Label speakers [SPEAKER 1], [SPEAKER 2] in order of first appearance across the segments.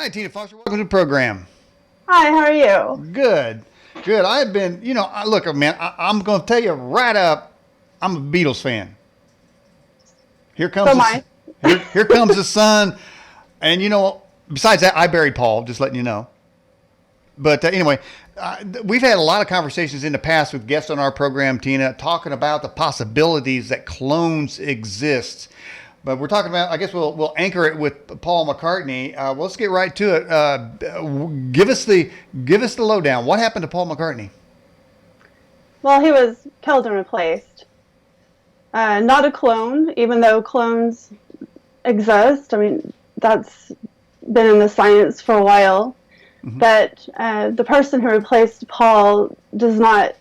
[SPEAKER 1] Hi, Tina Foster. Welcome to the program.
[SPEAKER 2] Hi, how are you?
[SPEAKER 1] Good. Good. I've been, look, man, I'm going to tell you right up, I'm a Beatles fan. Here
[SPEAKER 2] So
[SPEAKER 1] comes
[SPEAKER 2] am
[SPEAKER 1] the,
[SPEAKER 2] I.
[SPEAKER 1] here comes the sun. And, besides that, I buried Paul, just letting you know. But anyway, we've had a lot of conversations in the past with guests on our program, Tina, talking about the possibilities that clones exist. But we're talking about. I guess we'll anchor it with Paul McCartney. Let's get right to it. Give us the lowdown. What happened to Paul McCartney?
[SPEAKER 2] Well, he was killed and replaced. Not a clone, even though clones exist. I mean, that's been in the science for a while.
[SPEAKER 1] Hmm.
[SPEAKER 2] But the person who replaced Paul does not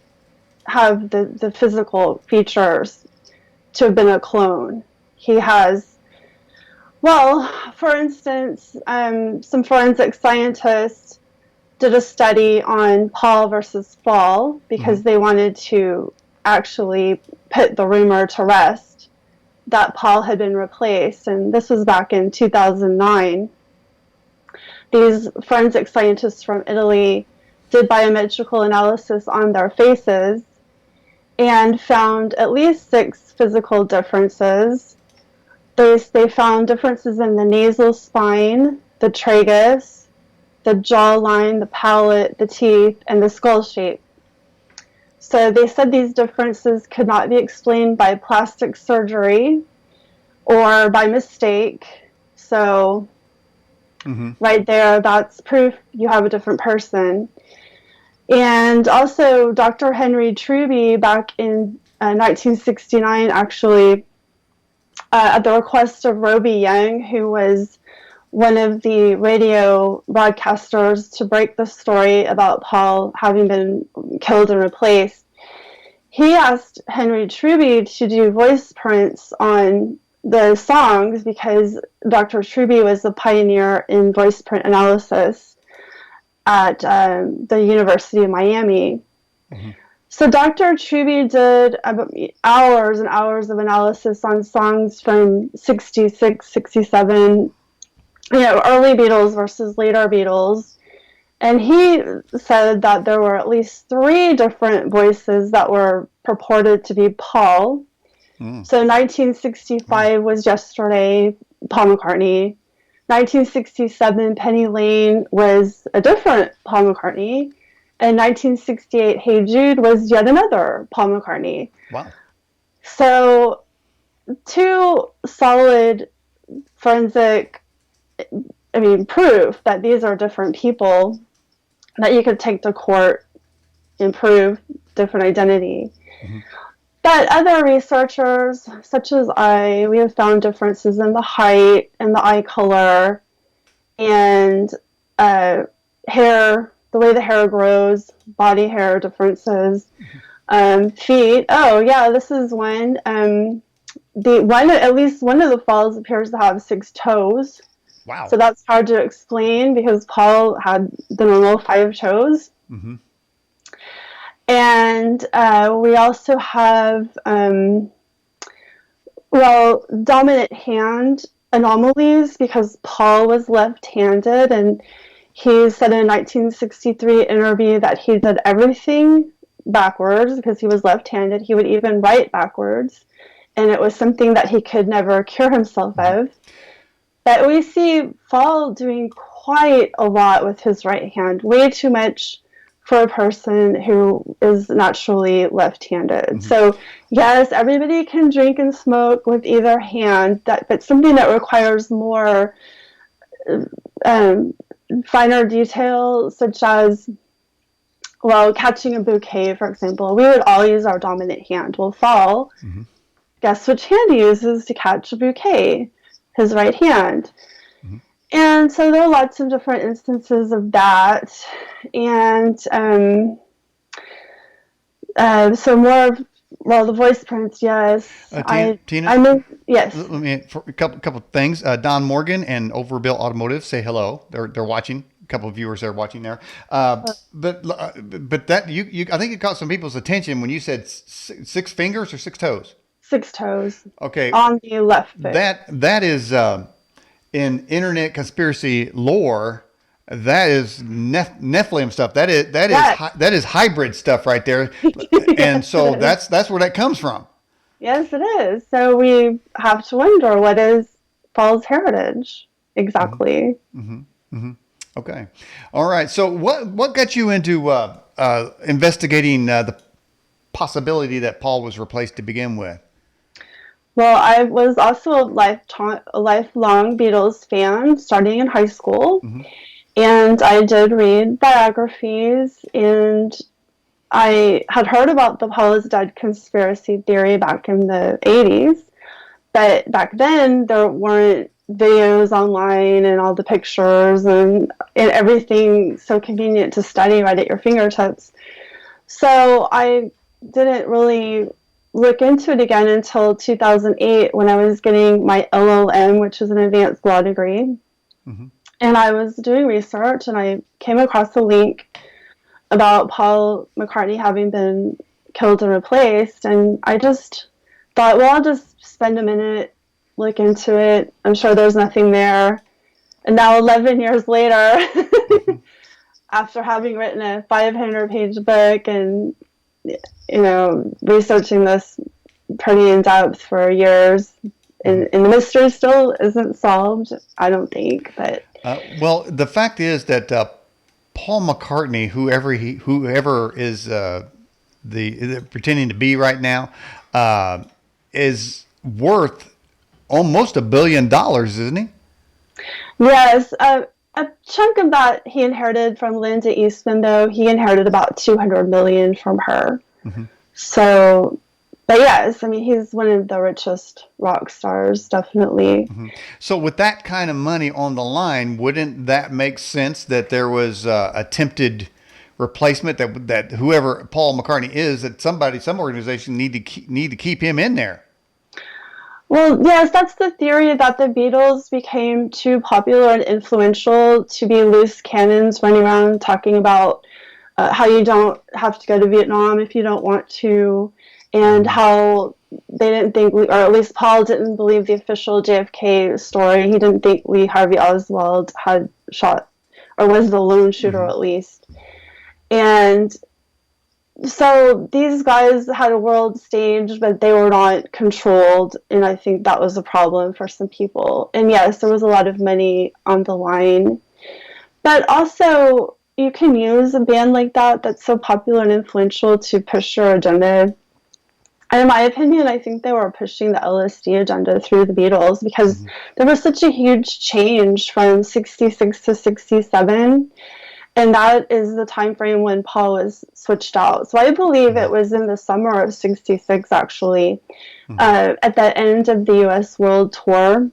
[SPEAKER 2] have the physical features to have been a clone. He has, well, for instance, some forensic scientists did a study on Paul versus Fall
[SPEAKER 1] Hmm.
[SPEAKER 2] because they wanted to actually put the rumor to rest that Paul had been replaced. And this was back in 2009. These forensic scientists from Italy did biometrical analysis on their faces and found at least 6 physical differences. They found differences in the nasal spine, the tragus, the jawline, the palate, the teeth, and the skull shape. So they said these differences could not be explained by plastic surgery or by mistake. So
[SPEAKER 1] Hmm.
[SPEAKER 2] right there, that's proof you have a different person. And also, Dr. Henry Truby back in 1969 actually, at the request of Roby Young, who was one of the radio broadcasters to break the story about Paul having been killed and replaced, he asked Henry Truby to do voice prints on the songs because Dr. Truby was a pioneer in voice print analysis at the University of Miami.
[SPEAKER 1] Hmm.
[SPEAKER 2] So Dr. Truby did hours and hours of analysis on songs from 66, 67, early Beatles versus later Beatles. And he said that there were at least 3 different voices that were purported to be Paul.
[SPEAKER 1] Mm.
[SPEAKER 2] So
[SPEAKER 1] Wow.
[SPEAKER 2] 1965 was Yesterday, Paul McCartney. 1967, Penny Lane was a different Paul McCartney. And 1968, Hey Jude was yet another Paul McCartney.
[SPEAKER 1] Wow.
[SPEAKER 2] So 2 solid forensic, proof that these are different people that you could take to court and prove different identity.
[SPEAKER 1] Hmm.
[SPEAKER 2] But other researchers, such as we have found differences in the height and the eye color and uh, hair, the way the hair grows, body hair differences, feet. Oh, yeah, this is when at least one of the falls appears to have 6 toes.
[SPEAKER 1] Wow.
[SPEAKER 2] So that's hard to explain because Paul had the normal 5 toes.
[SPEAKER 1] Hmm.
[SPEAKER 2] And we also have, dominant hand anomalies because Paul was left-handed, and he said in a 1963 interview that he did everything backwards because he was left-handed. He would even write backwards, and it was something that he could never cure himself
[SPEAKER 1] Hmm.
[SPEAKER 2] of. But we see Paul doing quite a lot with his right hand, way too much for a person who is naturally left-handed.
[SPEAKER 1] Hmm.
[SPEAKER 2] So yes, everybody can drink and smoke with either hand, but something that requires more um, finer detail, such as, well, catching a bouquet, for example, we would all use our dominant hand. Well, Paul,
[SPEAKER 1] Hmm.
[SPEAKER 2] guess which hand he uses to catch a bouquet? His right hand.
[SPEAKER 1] Hmm.
[SPEAKER 2] And so there are lots of different instances of that. And so more of, well, the voice prints, yes.
[SPEAKER 1] Tina,
[SPEAKER 2] I
[SPEAKER 1] Tina,
[SPEAKER 2] mean, yes.
[SPEAKER 1] let me for a couple of things. Don Morgan and Overbill Automotive say hello. They're watching. A couple of viewers are watching there. But that you I think it caught some people's attention when you said 6 fingers or 6 toes.
[SPEAKER 2] 6 toes
[SPEAKER 1] Okay,
[SPEAKER 2] on the left foot.
[SPEAKER 1] that is in internet conspiracy lore. That is Nephilim stuff.
[SPEAKER 2] Yes.
[SPEAKER 1] That is hybrid stuff right there. And
[SPEAKER 2] Yes,
[SPEAKER 1] so
[SPEAKER 2] it is.
[SPEAKER 1] that's where that comes from.
[SPEAKER 2] Yes, it is. So we have to wonder, what is Paul's heritage exactly?
[SPEAKER 1] Okay. All right. So what got you into investigating the possibility that Paul was replaced to begin with?
[SPEAKER 2] Well, I was also a lifelong Beatles fan starting in high school, and I did read biographies, and I had heard about the Paul is dead conspiracy theory back in the 80s, but back then there weren't videos online and all the pictures and everything so convenient to study right at your fingertips. So I didn't really look into it again until 2008 when I was getting my LLM, which is an advanced law degree. And I was doing research and I came across a link about Paul McCartney having been killed and replaced. And I just thought, well, I'll just spend a minute, look into it. I'm sure there's nothing there. And now, 11 years later, after having written a 500-page book and, researching this pretty in depth for years, and the mystery still isn't solved, I don't think. But
[SPEAKER 1] Well, the fact is that Paul McCartney, whoever is pretending to be right now, is worth almost $1 billion, isn't he?
[SPEAKER 2] yes, a chunk of that he inherited from Linda Eastman, though. He inherited about 200 million from her. So, but yes, I mean, he's one of the richest rock stars, definitely.
[SPEAKER 1] So with that kind of money on the line, wouldn't that make sense that there was attempted replacement, that whoever Paul McCartney is, that some organization need to keep him in there?
[SPEAKER 2] Well, yes, that's the theory, that the Beatles became too popular and influential to be loose cannons running around talking about how you don't have to go to Vietnam if you don't want to, and how they didn't think, or at least Paul didn't believe the official JFK story. He didn't think Lee Harvey Oswald had shot, or was the lone shooter at least. And so these guys had a world stage, but they were not controlled, and I think that was a problem for some people. And yes, there was a lot of money on the line, but also you can use a band like that that's so popular and influential to push your agenda. And in my opinion, I think they were pushing the LSD agenda through the Beatles, because there was such a huge change from 66 to 67. And that is the time frame when Paul was switched out. So I believe it was in the summer of 66, actually, at the end of the U.S. World Tour.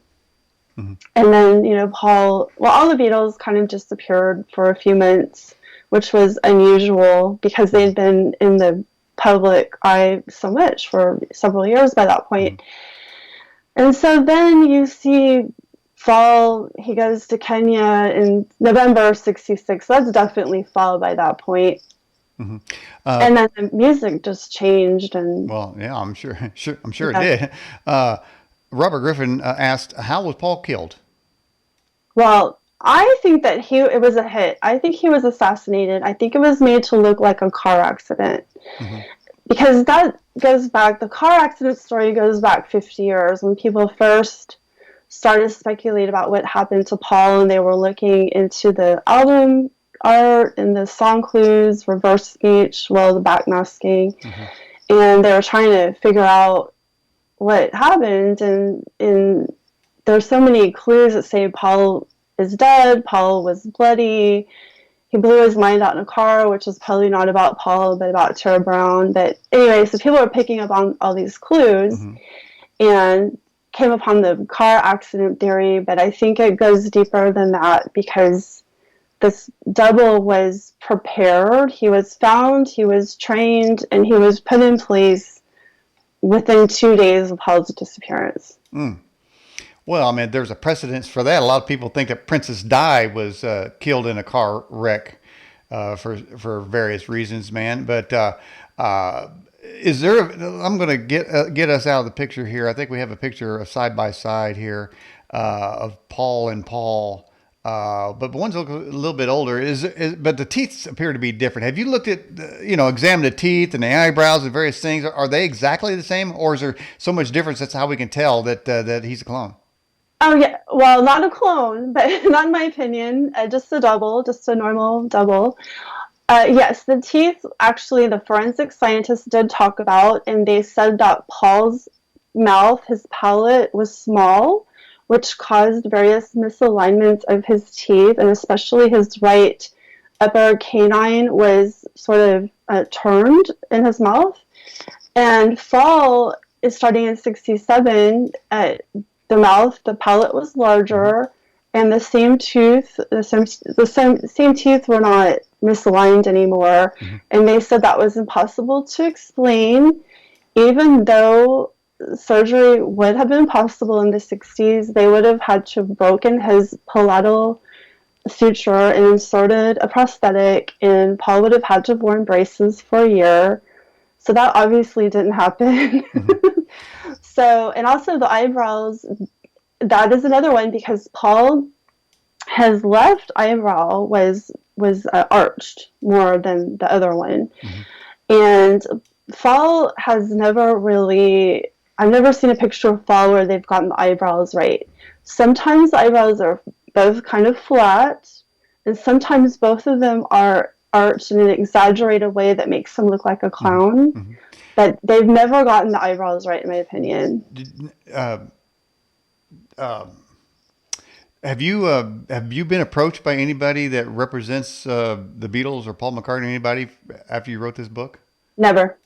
[SPEAKER 2] And then, Paul, well, all the Beatles kind of disappeared for a few months, which was unusual because they'd been in the public eye so much for several years by that point. And so then you see fall, he goes to Kenya in November 66. That's definitely fall by that point. And then the music just changed. And
[SPEAKER 1] Well, yeah, I'm sure it did. Robert Griffin asked, how was Paul killed?
[SPEAKER 2] well, I think that it was a hit. I think he was assassinated. I think it was made to look like a car accident. Because that goes back, the car accident story goes back 50 years when people first started to speculate about what happened to Paul, and they were looking into the album art and the song clues, reverse speech, the backmasking, and they were trying to figure out what happened. And there's so many clues that say Paul is dead, Paul was bloody, he blew his mind out in a car, which is probably not about Paul, but about Tara Brown. But anyway, so people were picking up on all these clues and came upon the car accident theory. But I think it goes deeper than that, because this double was prepared. He was found, he was trained, and he was put in place within 2 days of Paul's disappearance.
[SPEAKER 1] Well, I mean, there's a precedence for that. A lot of people think that Princess Di was killed in a car wreck for various reasons, man. But is there? I'm going to get us out of the picture here. I think we have a picture of side by side here of Paul and Paul. but one's a little bit older. But the teeth appear to be different. Have you looked at, examined the teeth and the eyebrows and various things? Are they exactly the same, or is there so much difference? That's how we can tell that he's a clone.
[SPEAKER 2] Oh yeah, well, not a clone, but not in my opinion. Just a double, just a normal double. Yes, the teeth, actually, the forensic scientists did talk about, and they said that Paul's mouth, his palate, was small, which caused various misalignments of his teeth, and especially his right upper canine was sort of turned in his mouth. And Fall is starting in 67. The palate was larger, and the same teeth were not misaligned anymore. Mm-hmm. And they said that was impossible to explain, even though surgery would have been possible in the 60s. They would have had to have broken his palatal suture and inserted a prosthetic, and Paul would have had to have worn braces for a year. So that obviously didn't happen. Mm-hmm. So, and also the eyebrows, that is another one, because Paul, his left eyebrow was arched more than the other one. Mm-hmm. And Fall has never really, I've never seen a picture of Fall where they've gotten the eyebrows right. Sometimes the eyebrows are both kind of flat, and sometimes both of them are arched in an exaggerated way that makes him look like a clown. Mm-hmm. But they've never gotten the eyebrows right, in my opinion.
[SPEAKER 1] Have you been approached by anybody that represents the Beatles or Paul McCartney, anybody, after you wrote this book?
[SPEAKER 2] Never.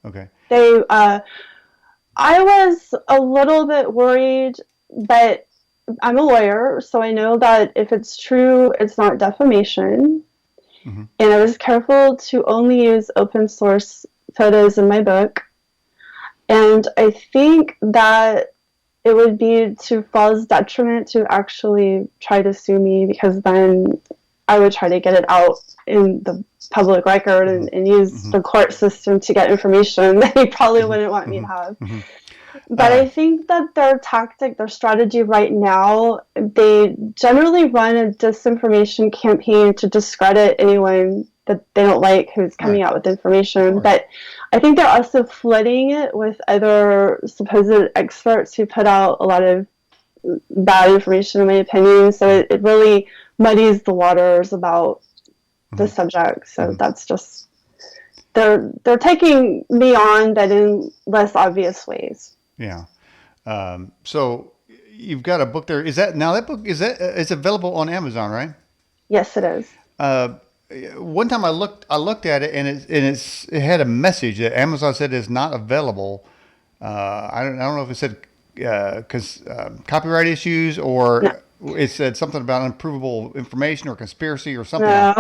[SPEAKER 1] Okay.
[SPEAKER 2] I was a little bit worried, but I'm a lawyer, so I know that if it's true, it's not defamation. Mm-hmm. And I was careful to only use open source photos in my book. And I think that it would be to Fall's detriment to actually try to sue me, because then I would try to get it out in the public record and use mm-hmm. the court system to get information that he probably wouldn't want me to have. Mm-hmm. But I think that their strategy right now, they generally run a disinformation campaign to discredit anyone that they don't like who's coming out with information. Right. But I think they're also flooding it with other supposed experts who put out a lot of bad information, in my opinion. So it really muddies the waters about the subject. So that's just, they're taking me on, but in less obvious ways.
[SPEAKER 1] Yeah. So you've got a book there. That book it's available on Amazon, right?
[SPEAKER 2] Yes, it is.
[SPEAKER 1] One time I looked at it, and it had a message that Amazon said is not available. I don't know if it said because copyright issues, or it said something about unprovable information or conspiracy or something.
[SPEAKER 2] No,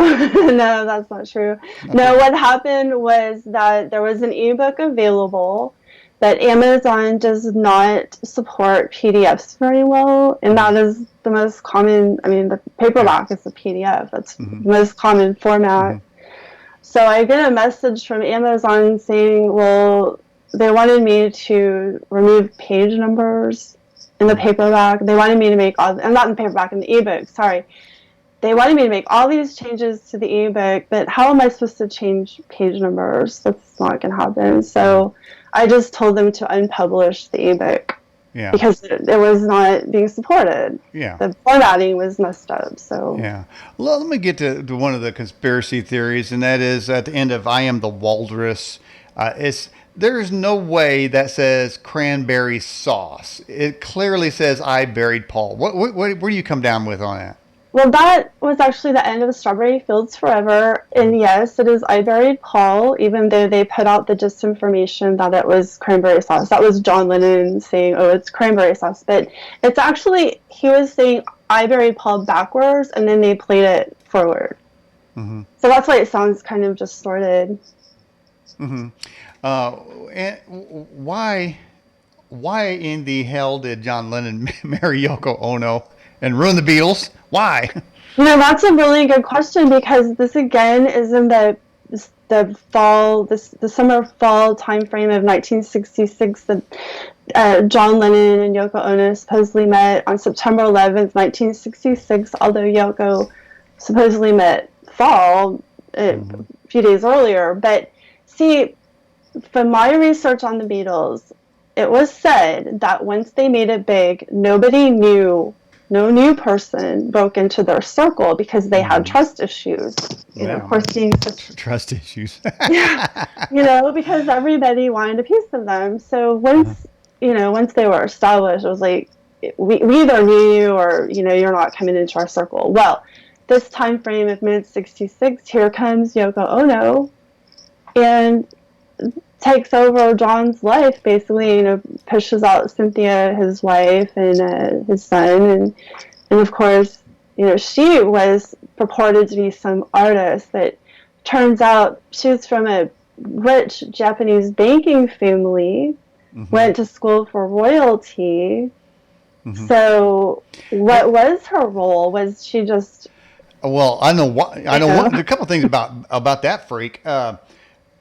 [SPEAKER 2] no, that's not true. Okay. No, what happened was that there was an ebook available, but Amazon does not support PDFs very well, and that is the most common. I mean, the paperback is a PDF. That's mm-hmm. the most common format. Mm-hmm. So I get a message from Amazon saying, well, they wanted me to remove page numbers in the paperback. They wanted me to make not in the paperback, in the ebook, sorry. They wanted me to make all these changes to the ebook, but how am I supposed to change page numbers? That's not going to happen. So I just told them to unpublish the ebook. Yeah. Because it was not being supported. Yeah. The formatting was messed up. So
[SPEAKER 1] yeah. Well, let me get to one of the conspiracy theories, and that is at the end of "I Am the Walrus." There's no way that says cranberry sauce. It clearly says "I buried Paul." Where do you come down with on that?
[SPEAKER 2] Well, that was actually the end of Strawberry Fields Forever. And yes, it is I Buried Paul, even though they put out the disinformation that it was cranberry sauce. That was John Lennon saying, oh, it's cranberry sauce. But it's actually, he was saying I Buried Paul backwards, and then they played it forward. Mm-hmm. So that's why it sounds kind of distorted.
[SPEAKER 1] Mm-hmm. And why in the hell did John Lennon marry Yoko Ono and ruin the Beatles? Why?
[SPEAKER 2] That's a really good question, because this again is in the the summer fall time frame of 1966, John Lennon and Yoko Ono supposedly met on September 11th, 1966, although Yoko supposedly met fall a few days earlier. But see, from my research on the Beatles, it was said that once they made it big, no new person broke into their circle because they had trust issues. Of course, being such
[SPEAKER 1] trust issues.
[SPEAKER 2] Because everybody wanted a piece of them. So once they were established, it was like, we either knew you or, you're not coming into our circle. Well, this time frame of mid-66, here comes Yoko Ono and takes over John's life, basically, pushes out Cynthia, his wife, and his son. And of course, she was purported to be some artist, but turns out she was from a rich Japanese banking family, went to school for royalty. So what was her role? Was she just...
[SPEAKER 1] Well, I know a couple things about that freak.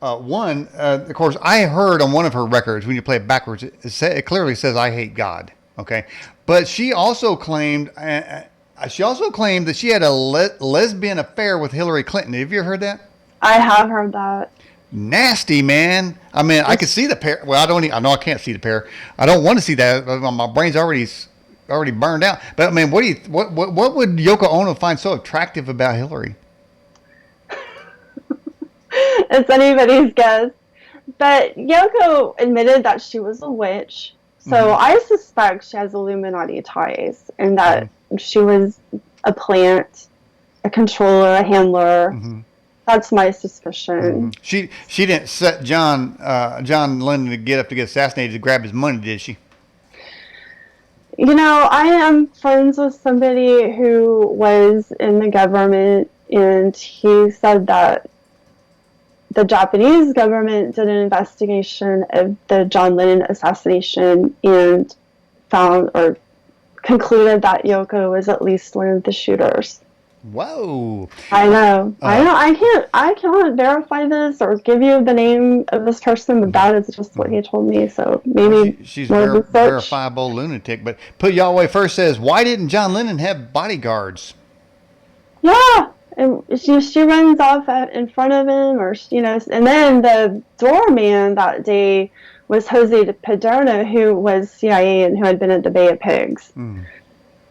[SPEAKER 1] One, of course, I heard on one of her records, when you play it backwards, it clearly says "I hate God." Okay, but she also claimed that she had a lesbian affair with Hillary Clinton. Have you ever heard that?
[SPEAKER 2] I have heard that.
[SPEAKER 1] Nasty, man. I mean, I could see the pair. Well, I know I can't see the pair. I don't want to see that. My brain's already burned out. But I mean, what would Yoko Ono find so attractive about Hillary?
[SPEAKER 2] It's anybody's guess. But Yoko admitted that she was a witch. So I suspect she has Illuminati ties and that she was a plant, a controller, a handler. That's my suspicion.
[SPEAKER 1] She didn't set John Lennon to get assassinated to grab his money, did she?
[SPEAKER 2] I am friends with somebody who was in the government, and he said that the Japanese government did an investigation of the John Lennon assassination and found or concluded that Yoko was at least one of the shooters.
[SPEAKER 1] Whoa!
[SPEAKER 2] I know. I cannot verify this or give you the name of this person, but that is just what he told me. So maybe
[SPEAKER 1] she's a verifiable lunatic. But Put Yahweh First says, why didn't John Lennon have bodyguards?
[SPEAKER 2] Yeah. And she runs off in front of him, and then the doorman that day was Jose Paderno, who was CIA and who had been at the Bay of Pigs.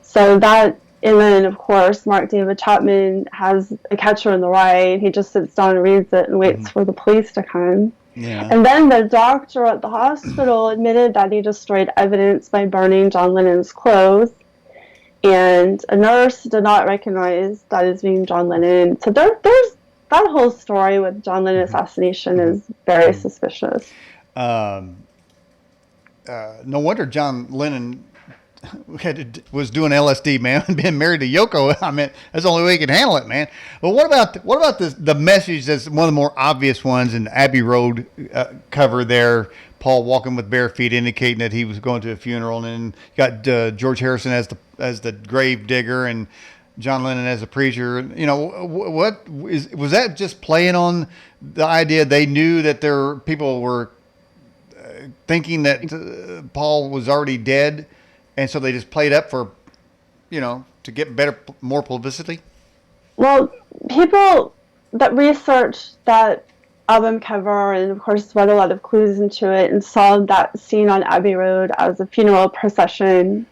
[SPEAKER 2] So that, and then of course Mark David Chapman has a Catcher in the Rye. He just sits down and reads it and waits for the police to come. Yeah. And then the doctor at the hospital admitted that he destroyed evidence by burning John Lennon's clothes. And a nurse did not recognize that as being John Lennon. So there's that whole story with John Lennon assassination is very suspicious.
[SPEAKER 1] No wonder John Lennon was doing LSD, man, and being married to Yoko. I mean, that's the only way he can handle it, man. But what about the message that's one of the more obvious ones in Abbey Road cover there? Paul walking with bare feet, indicating that he was going to a funeral, and then got George Harrison as the grave digger and John Lennon as a preacher. Was that just playing on the idea they knew that people were thinking that Paul was already dead, and so they just played up for, to get more publicity? Well,
[SPEAKER 2] people that researched that album cover and of course read a lot of clues into it and saw that scene on Abbey Road as a funeral procession,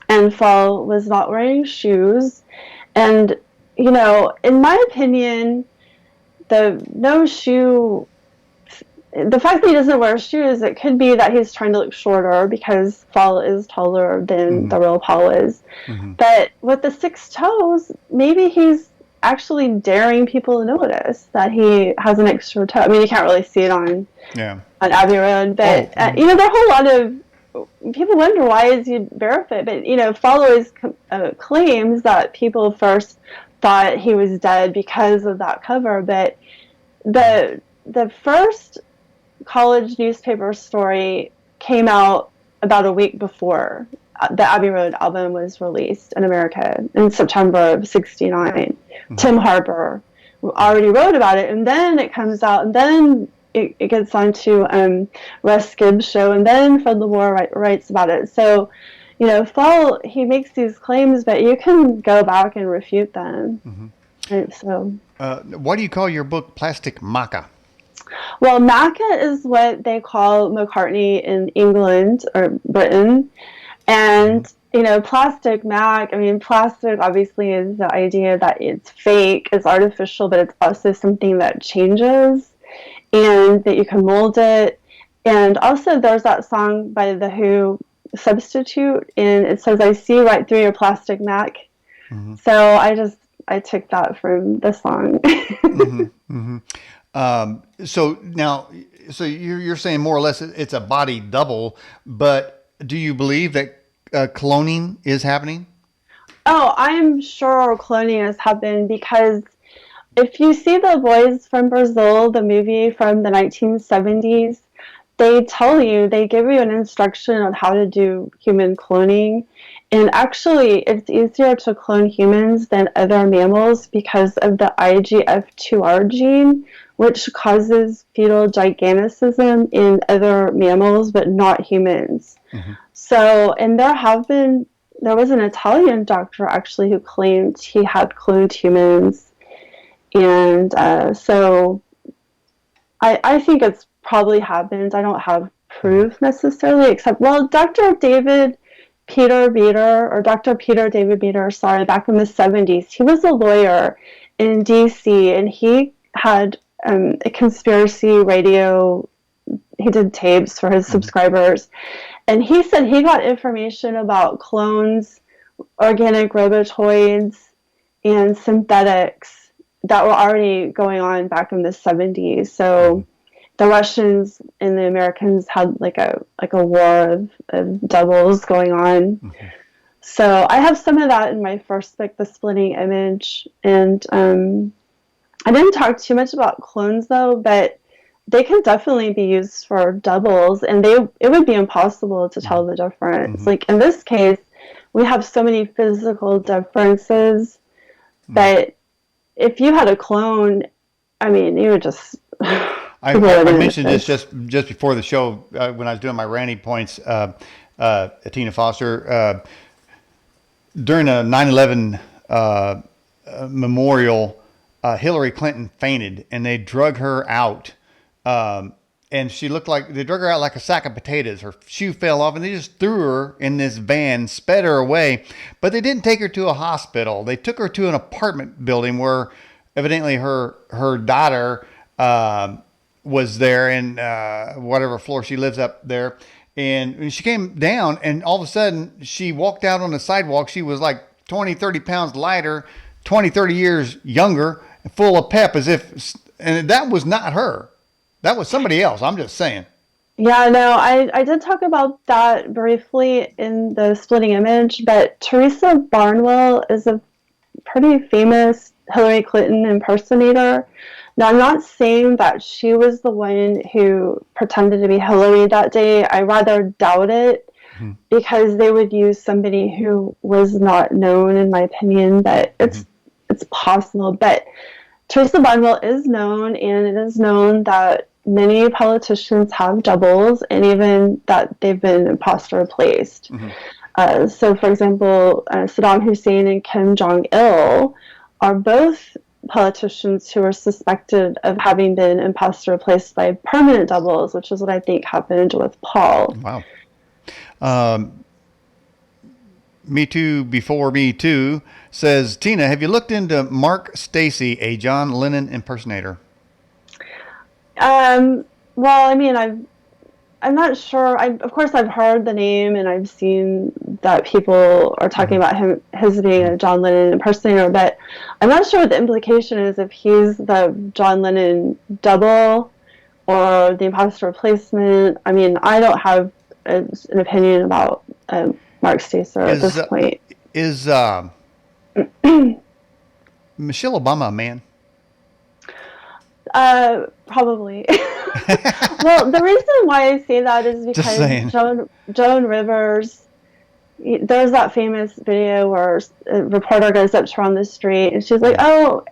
[SPEAKER 2] and Paul was not wearing shoes. And in my opinion, the fact that he doesn't wear shoes, it could be that he's trying to look shorter because Paul is taller than the real Paul is. But with the 6 toes, maybe he's actually daring people to notice that he has an extra toe. I mean, you can't really see it on Abbey Road, but there are a whole lot of people wonder why is he barefoot. But Paul always claims that people first thought he was dead because of that cover. But the first college newspaper story came out about a week before the Abbey Road album was released in America in September of '69. Tim Harper already wrote about it, and then it comes out, and then it gets onto Russ Gibbs' show, and then Fred Lamore writes about it. So, Fall, he makes these claims, but you can go back and refute them.
[SPEAKER 1] Mm-hmm.
[SPEAKER 2] Right, so.
[SPEAKER 1] Why do you call your book Plastic Macca?
[SPEAKER 2] Well, Macca is what they call McCartney in England or Britain. And, Plastic Mac, plastic obviously is the idea that it's fake, it's artificial, but it's also something that changes and that you can mold it. And also there's that song by The Who, Substitute, and it says, I see right through your plastic Mac. Mm-hmm. So I took that from the song.
[SPEAKER 1] Mm-hmm. Mm-hmm. So you're saying more or less it's a body double, but do you believe that cloning is happening?
[SPEAKER 2] Oh, I'm sure cloning has happened, because if you see The Boys from Brazil, the movie from the 1970s, they give you an instruction on how to do human cloning. And actually, it's easier to clone humans than other mammals because of the IGF2R gene, which causes fetal gigantism in other mammals, but not humans. Mm-hmm. So, and there was an Italian doctor actually who claimed he had cloned humans. And so I think it's probably happened. I don't have proof necessarily, except, Dr. Peter David Beater, back in the 70s, he was a lawyer in DC, and he had a conspiracy radio. He did tapes for his subscribers, and he said he got information about clones, organic robotoids, and synthetics that were already going on back in the 70s. So the Russians and the Americans had like a war of doubles going on. Mm-hmm. So I have some of that in my first book, The Splitting Image. And I didn't talk too much about clones though, but they can definitely be used for doubles, and it would be impossible to tell the difference. Mm-hmm. Like in this case, we have so many physical differences that if you had a clone, you would just... I
[SPEAKER 1] mentioned this just before the show when I was doing my ranting points. Tina Foster, during a 9/11 memorial, Hillary Clinton fainted, and they drug her out. And she looked like they drug her out like a sack of potatoes. Her shoe fell off, and they just threw her in this van, sped her away. But they didn't take her to a hospital. They took her to an apartment building where evidently her daughter was there, in whatever floor she lives up there. And when she came down, and all of a sudden she walked out on the sidewalk. She was like 20, 30 pounds lighter, 20, 30 years younger, full of pep, and that was not her. That was somebody else. I'm just saying.
[SPEAKER 2] Yeah, no, I did talk about that briefly in The Splitting Image, but Teresa Barnwell is a pretty famous Hillary Clinton impersonator. Now, I'm not saying that she was the one who pretended to be Hillary that day. I rather doubt it, because they would use somebody who was not known, in my opinion, but it's possible. But Teresa Barnwell is known, and it is known that many politicians have doubles, and even that they've been imposter replaced. Mm-hmm. So, for example, Saddam Hussein and Kim Jong-il are both politicians who are suspected of having been imposter replaced by permanent doubles, which is what I think happened with Paul.
[SPEAKER 1] Wow. Me Too Before Me Too says, Tina, have you looked into Mark Stacy, a John Lennon impersonator?
[SPEAKER 2] Well, I'm not sure. Of course, I've heard the name, and I've seen that people are talking about his being a John Lennon impersonator, but I'm not sure what the implication is, if he's the John Lennon double or the imposter replacement. I don't have an opinion about Mark Stacer at this point.
[SPEAKER 1] Is Michelle Obama a man?
[SPEAKER 2] Probably. Well, the reason why I say that is because Joan Rivers, there's that famous video where a reporter goes up to her on the street, and she's like, "Oh,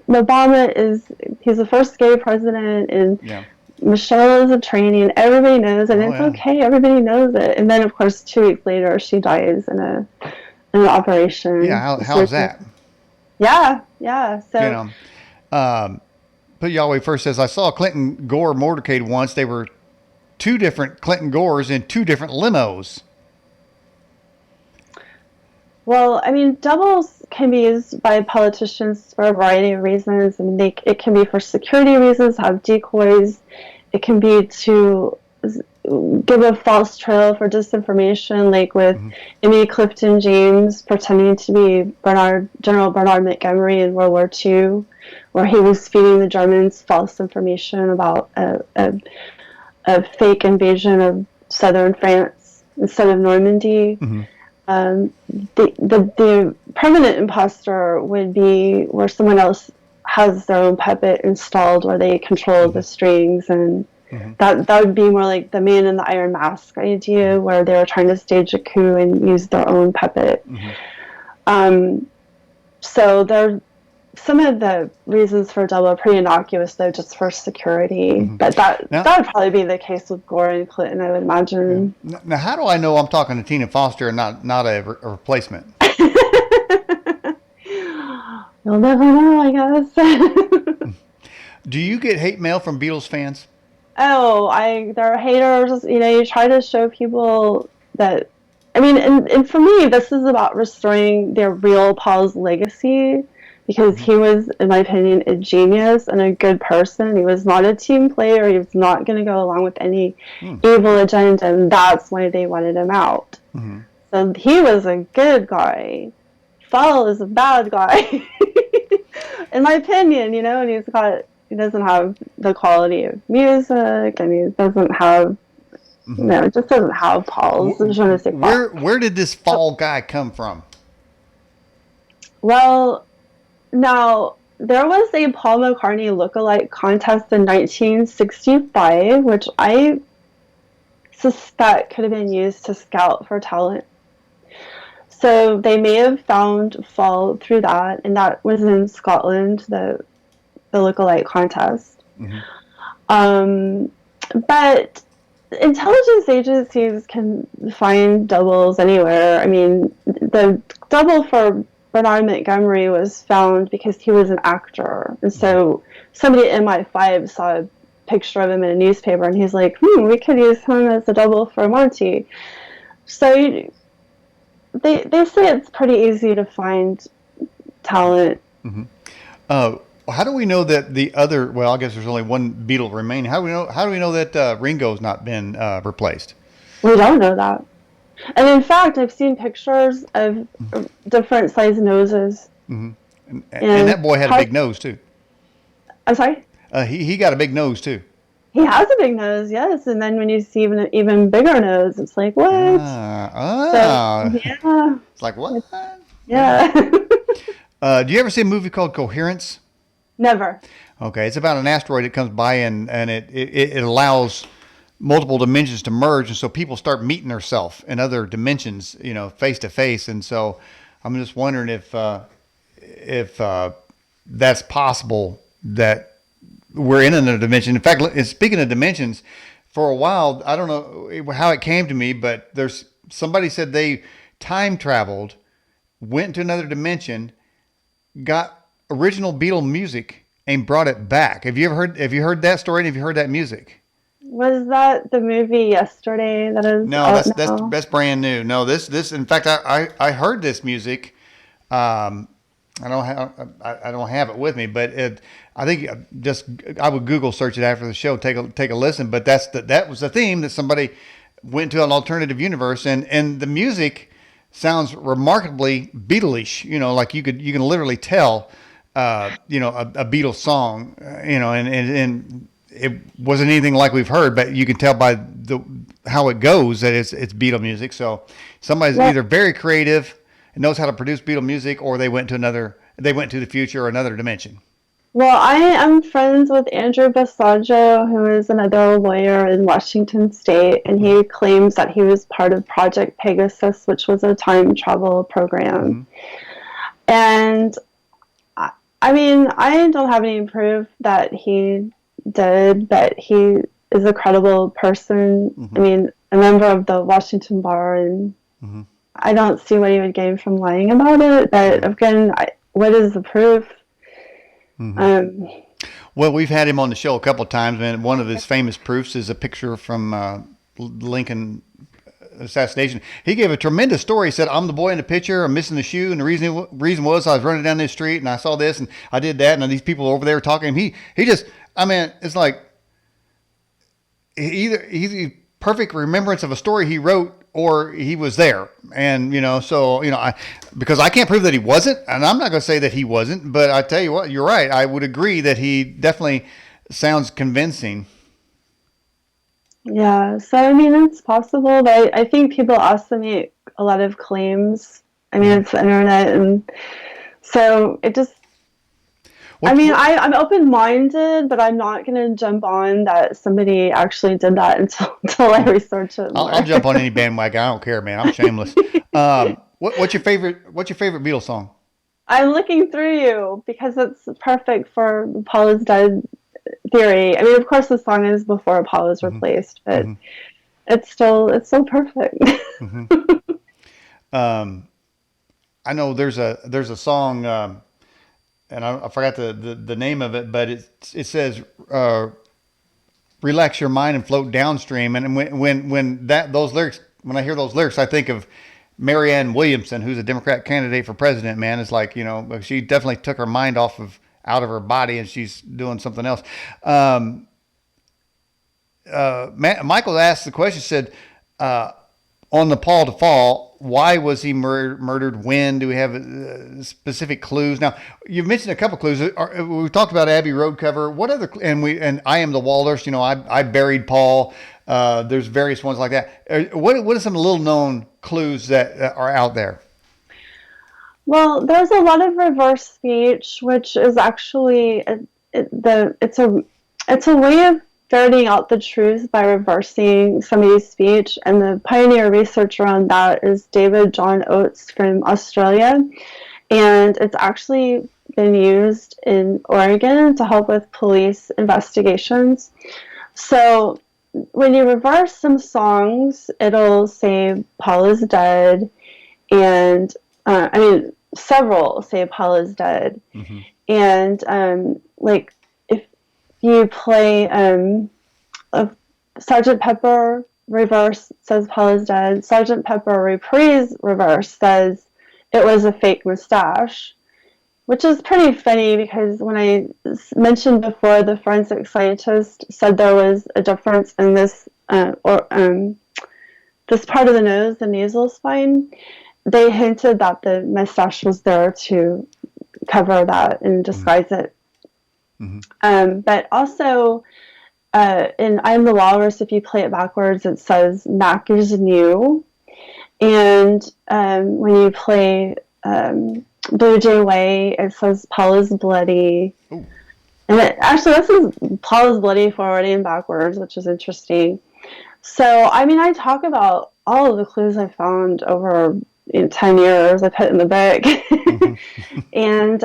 [SPEAKER 2] Obama he's the first gay president, and
[SPEAKER 1] Yeah.
[SPEAKER 2] Michelle is a tranny, and everybody knows it. And it's
[SPEAKER 1] yeah.
[SPEAKER 2] okay, everybody knows it. And then, of course, 2 weeks later, she dies in an operation.
[SPEAKER 1] Yeah. How's that?
[SPEAKER 2] Yeah. So,
[SPEAKER 1] But Yahweh first says, I saw Clinton Gore motorcade once. They were 2 different Clinton Gores in 2 different limos.
[SPEAKER 2] well, I mean, doubles can be used by politicians for a variety of reasons. I mean, it can be for security reasons, have decoys. It can be to give a false trail for disinformation, like with Amy Clifton James pretending to be General Bernard Montgomery in World War II, where he was feeding the Germans false information about a fake invasion of southern France instead of Normandy. The permanent imposter would be where someone else has their own puppet installed, where they control the strings, and that would be more like the Man in the Iron Mask idea, where they were trying to stage a coup and use their own puppet. So some of the reasons for double are pretty innocuous, though, just for security. But that would probably be the case with Gore and Clinton, I would imagine.
[SPEAKER 1] Now, how do I know I'm talking to Tina Foster and not a replacement?
[SPEAKER 2] You'll never know, I guess.
[SPEAKER 1] Do you get hate mail from Beatles fans?
[SPEAKER 2] Oh, there are haters. You try to show people that. I mean, and for me, this is about restoring their real Paul's legacy, because he was, in my opinion, a genius and a good person. He was not a team player. He was not going to go along with any evil agenda, and that's why they wanted him out. So he was a good guy. Paul is a bad guy, in my opinion. And he doesn't have the quality of music, and he doesn't have. It just doesn't have Paul's.
[SPEAKER 1] Where did this fall guy come from?
[SPEAKER 2] Well, now, there was a Paul McCartney lookalike contest in 1965, which I suspect could have been used to scout for talent. So they may have found Fall through that, and that was in Scotland, the lookalike contest. But intelligence agencies can find doubles anywhere. I mean, the double for Bernard Montgomery was found because he was an actor. And so somebody at MI5 saw a picture of him in a newspaper, and he's like, we could use him as a double for Monty. So they say it's pretty easy to find talent.
[SPEAKER 1] How do we know that the other? Well, I guess there's only one Beatle remaining. How do we know that Ringo's not been replaced?
[SPEAKER 2] We don't know that. And in fact, I've seen pictures of different size noses.
[SPEAKER 1] And that boy had a big nose too.
[SPEAKER 2] I'm sorry?
[SPEAKER 1] He got a big nose too.
[SPEAKER 2] He has a big nose, yes. And then when you see even bigger nose, it's like, what?
[SPEAKER 1] So, yeah. It's like, what?
[SPEAKER 2] Yeah.
[SPEAKER 1] Do you ever see a movie called Coherence?
[SPEAKER 2] Never.
[SPEAKER 1] Okay, it's about an asteroid that comes by, and it allows multiple dimensions to merge, and so people start meeting themselves in other dimensions, face to face. And so I'm just wondering if that's possible, that we're in another dimension. In fact, speaking of dimensions, for a while, I don't know how it came to me, but somebody said they time traveled, went to another dimension, got original Beatle music, and brought it back. Have you heard that story? Have you heard that music?
[SPEAKER 2] Was that the movie Yesterday?
[SPEAKER 1] No, that's brand new. No, this. In fact, I heard this music. I don't have it with me, but I think I would Google search it after the show, take a listen. But that was the theme, that somebody went to an alternative universe, and the music sounds remarkably Beatle-ish. Like you can literally tell, a Beatles song, and it wasn't anything like we've heard, but you can tell by how it goes that it's Beatle music. So somebody's either very creative and knows how to produce Beatle music, or they went to the future or another dimension.
[SPEAKER 2] Well, I am friends with Andrew Basaggio, who is another lawyer in Washington State, and he claims that he was part of Project Pegasus, which was a time travel program. And I mean, I don't have any proof that he did, but he is a credible person.
[SPEAKER 1] Mm-hmm.
[SPEAKER 2] I mean, a member of the Washington Bar, and
[SPEAKER 1] Mm-hmm.
[SPEAKER 2] I don't see what he would gain from lying about it. But again, what is the proof?
[SPEAKER 1] Mm-hmm. Well, we've had him on the show a couple of times, and one of his famous proofs is a picture from Lincoln assassination. He gave a tremendous story. He said, "I'm the boy in the picture. I'm missing the shoe, and the reason was I was running down this street and I saw this and I did that, and these people over there were talking." He just, I mean, it's like either he's a perfect remembrance of a story he wrote or he was there. And, so, because I can't prove that he wasn't, and I'm not going to say that he wasn't, but I tell you what, you're right. I would agree that he definitely sounds convincing.
[SPEAKER 2] Yeah, so I mean, it's possible, but I think people also make a lot of claims. I mean, it's the internet, and so it just, I'm open-minded, but I'm not going to jump on that somebody actually did that until I research it more.
[SPEAKER 1] I'll jump on any bandwagon. I don't care, man. I'm shameless. What's your favorite Beatles song?
[SPEAKER 2] I'm looking through you because it's perfect for Paul is Dead theory. I mean, of course, the song is before Paul is replaced, but it's still perfect.
[SPEAKER 1] I know there's a song, and I forgot the name of it, but it says "Relax your mind and float downstream." And when those lyrics, when I hear those lyrics, I think of Marianne Williamson, who's a Democrat candidate for president. Man, it's like, she definitely took her mind out of her body, and she's doing something else. Michael asked the question, said, on the Paul to fall, why was he murdered? When? Do we have specific clues? Now, you've mentioned a couple clues. We talked about Abbey Road cover. What other? And I Am the Walrus. I buried Paul. There's various ones like that. What are some little known clues that are out there?
[SPEAKER 2] Well, there's a lot of reverse speech, which is actually it's a way of ferreting out the truth by reversing somebody's speech, and the pioneer research around that is David John Oates from Australia, and it's actually been used in Oregon to help with police investigations. So when you reverse some songs, it'll say Paul is dead, and several say Paul is dead. Mm-hmm. And like if you play Sergeant Pepper reverse says Paul is dead. Sergeant Pepper reprise reverse says it was a fake mustache, which is pretty funny because when I mentioned before, the forensic scientist said there was a difference in this this part of the nose, the nasal spine. They hinted that the mustache was there to cover that and disguise it. Mm-hmm. But also, in I'm the Walrus, if you play it backwards, it says Mac is new. And when you play Blue Jay Way, it says Paul is bloody. Ooh. And this is Paul is bloody forwarding and backwards, which is interesting. So, I talk about all of the clues I found over 10 years I put in the book. Mm-hmm. And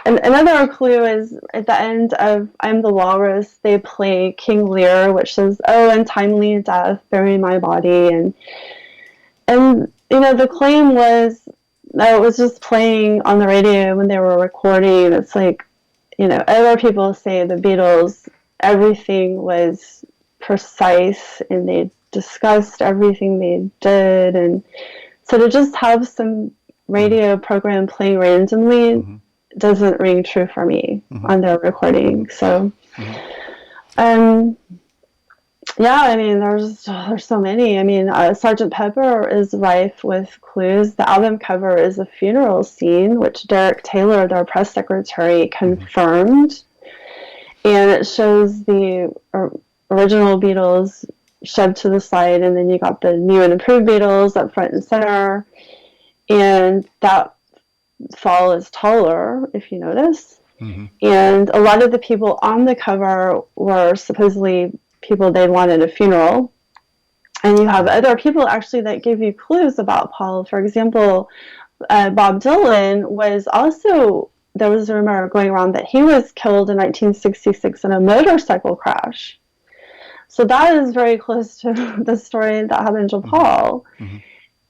[SPEAKER 2] another clue is at the end of I'm the Walrus, they play King Lear, which says, "Oh, untimely death, bury my body." And the claim was that it was just playing on the radio when they were recording. It's like, other people say the Beatles, everything was precise and they discussed everything they did, and so to just have some radio program playing randomly mm-hmm. doesn't ring true for me mm-hmm. on their recording. So, mm-hmm. There's so many. Sergeant Pepper is rife with clues. The album cover is a funeral scene, which Derek Taylor, their press secretary, confirmed. Mm-hmm. And it shows the original Beatles shoved to the side, and then you got the new and improved Beatles up front and center. And that fall is taller, if you notice. Mm-hmm. And a lot of the people on the cover were supposedly people they wanted a funeral. And you have other people actually that give you clues about Paul. For example, Bob Dylan was also there was a rumor going around that he was killed in 1966 in a motorcycle crash. So that is very close to the story that happened to Paul.
[SPEAKER 1] Mm-hmm.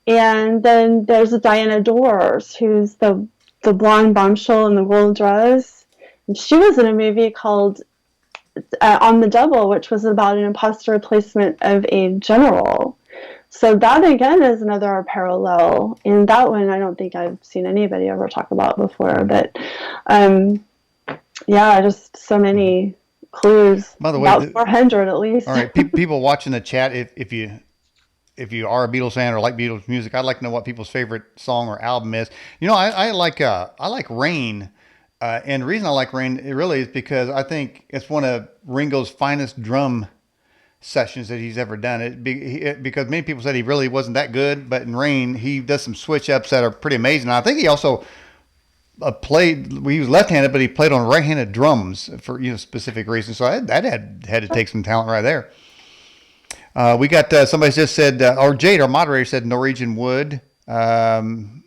[SPEAKER 2] And then there's Diana Dors, who's the blonde bombshell in the gold dress. And she was in a movie called On the Double, which was about an imposter replacement of a general. So that, again, is another parallel. And that one I don't think I've seen anybody ever talk about before. But, yeah, just so many clues.
[SPEAKER 1] By the way,
[SPEAKER 2] about 400 at least.
[SPEAKER 1] All right, people watching the chat, if you are a Beatles fan or like Beatles music, I'd like to know what people's favorite song or album is. You know, I like Rain, and the reason I like Rain it really is because I think it's one of Ringo's finest drum sessions that he's ever done. Because many people said he really wasn't that good, but in Rain he does some switch ups that are pretty amazing. I think he also played. He was left-handed, but he played on right-handed drums for specific reasons. So that had to take some talent right there. We got somebody just said, or Jade, our moderator, said Norwegian Wood. The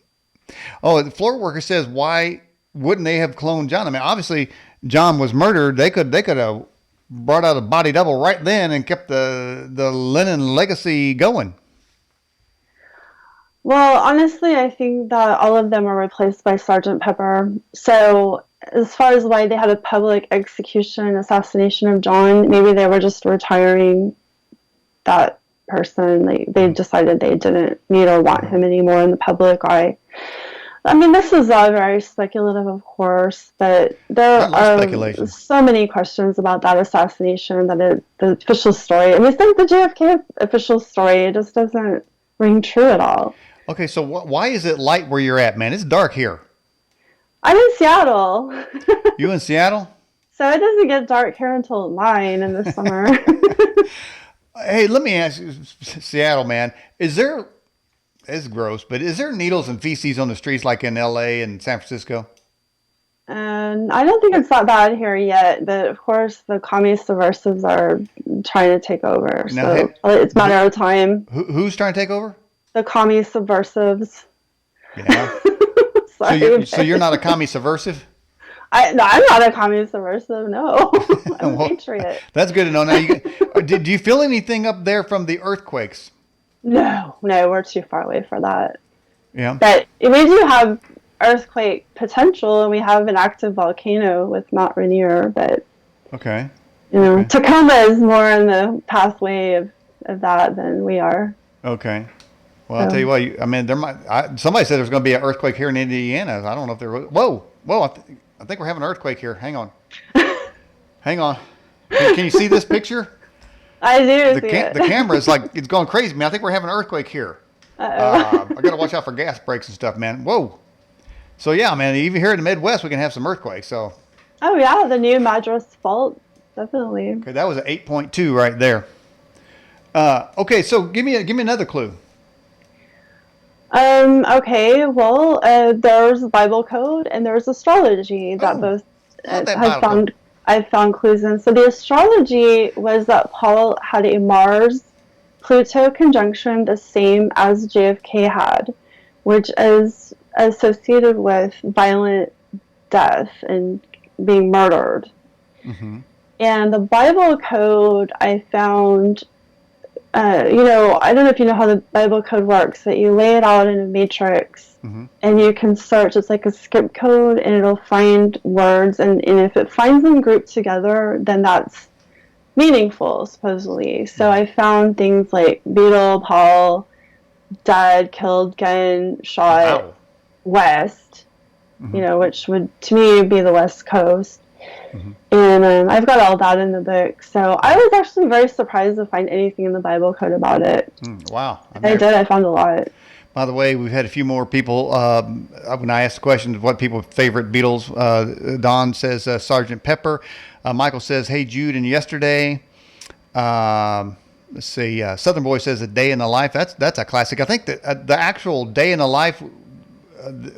[SPEAKER 1] floor worker says, why wouldn't they have cloned John? I mean, obviously John was murdered. They could have brought out a body double right then and kept the Lennon legacy going.
[SPEAKER 2] Well, honestly, I think that all of them were replaced by Sergeant Pepper. So as far as why they had a public execution, assassination of John, maybe they were just retiring that person. They decided they didn't need or want him anymore in the public eye. I mean, this is all very speculative, of course, but there are so many questions about that assassination that the official story, I mean, it's like the JFK official story, it just doesn't ring true at all.
[SPEAKER 1] Okay, so why is it light where you're at, man? It's dark here.
[SPEAKER 2] I'm in Seattle.
[SPEAKER 1] You in Seattle?
[SPEAKER 2] So it doesn't get dark here until 9 in the summer.
[SPEAKER 1] Hey, let me ask you, Seattle, man, it's gross, but is there needles and feces on the streets like in LA and San Francisco?
[SPEAKER 2] And I don't think it's that bad here yet, but of course the commie subversives are trying to take over. Now, so it's a matter of time.
[SPEAKER 1] Who's trying to take over?
[SPEAKER 2] The commie subversives.
[SPEAKER 1] Yeah. So you're not a commie subversive?
[SPEAKER 2] I'm not a commie subversive, no. I'm a patriot.
[SPEAKER 1] That's good to know. Now, do you feel anything up there from the earthquakes?
[SPEAKER 2] No, we're too far away for that.
[SPEAKER 1] Yeah.
[SPEAKER 2] But we do have earthquake potential, and we have an active volcano with Mount Rainier, but
[SPEAKER 1] okay.
[SPEAKER 2] Tacoma is more in the pathway of that than we are.
[SPEAKER 1] Okay. Well, I'll tell you what. Somebody said there's going to be an earthquake here in Indiana. I don't know if there. Whoa! I think we're having an earthquake here. Hang on. Hang on. Can you see this picture?
[SPEAKER 2] I do see it.
[SPEAKER 1] The camera is like, it's going crazy, man. I think we're having an earthquake here.
[SPEAKER 2] Uh-oh.
[SPEAKER 1] I got to watch out for gas breaks and stuff, man. Whoa. So, yeah, man, even here in the Midwest, we can have some earthquakes. So.
[SPEAKER 2] Oh, yeah, the new Madras Fault, definitely.
[SPEAKER 1] Okay, that was an 8.2 right there. Okay, so give me another clue.
[SPEAKER 2] Okay, well, there's Bible code and there's astrology that both I've found clues in. So the astrology was that Paul had a Mars-Pluto conjunction the same as JFK had, which is associated with violent death and being murdered. Mm-hmm. And the Bible code I found, I don't know if you know how the Bible code works, but you lay it out in a matrix, mm-hmm. and you can search. It's like a skip code, and it'll find words, and if it finds them grouped together, then that's meaningful, supposedly. So I found things like Beatle, Paul, dead, killed, gun, shot, wow. West, mm-hmm. Which would, to me, be the West Coast. Mm-hmm. And I've got all that in the book. So I was actually very surprised to find anything in the Bible code about it.
[SPEAKER 1] Wow.
[SPEAKER 2] I found a lot.
[SPEAKER 1] By the way, we've had a few more people. When I asked the question of what people's favorite Beatles, Don says Sgt. Pepper. Michael says, Hey Jude and Yesterday. Let's see. Southern Boy says A Day in the Life. That's a classic. I think that the actual Day in the Life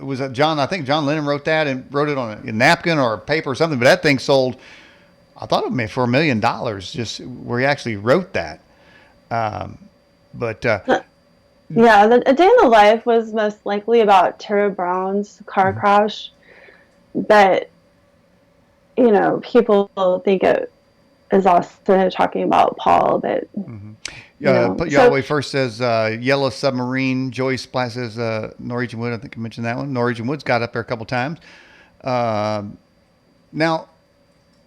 [SPEAKER 1] was John. I think John Lennon wrote that and wrote it on a napkin or a paper or something. But that thing sold, I thought it made for $1 million just where he actually wrote that. Yeah,
[SPEAKER 2] A Day in the Life was most likely about Tara Brown's car crash. but people think it is also talking about Paul, but
[SPEAKER 1] Yahweh first says Yellow Submarine. Joyce Splash says Norwegian Wood. I think I mentioned that one. Norwegian Wood's got up there a couple times. Now,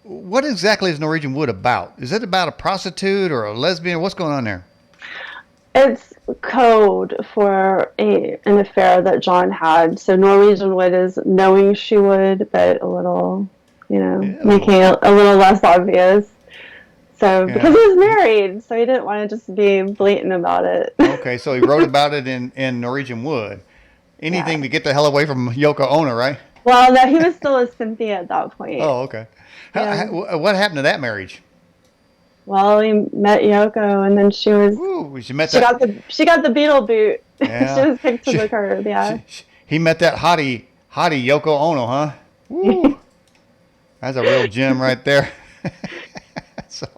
[SPEAKER 1] what exactly is Norwegian Wood about? Is it about a prostitute or a lesbian? What's going on there?
[SPEAKER 2] It's code for an affair that John had. So Norwegian Wood is knowing she would, but a little, making it a little less obvious. So because he was married, so he didn't want to just be blatant about it.
[SPEAKER 1] Okay, so he wrote about it in Norwegian Wood. Anything to get the hell away from Yoko Ono, right?
[SPEAKER 2] Well, no, he was still with Cynthia at that point.
[SPEAKER 1] Oh, okay. What happened to that marriage?
[SPEAKER 2] Well, he met Yoko, and then she got the Beatle boot.
[SPEAKER 1] Yeah.
[SPEAKER 2] She was kicked to the curb. Yeah.
[SPEAKER 1] He met that hottie Yoko Ono, huh? Woo. That's a real gem right there. So,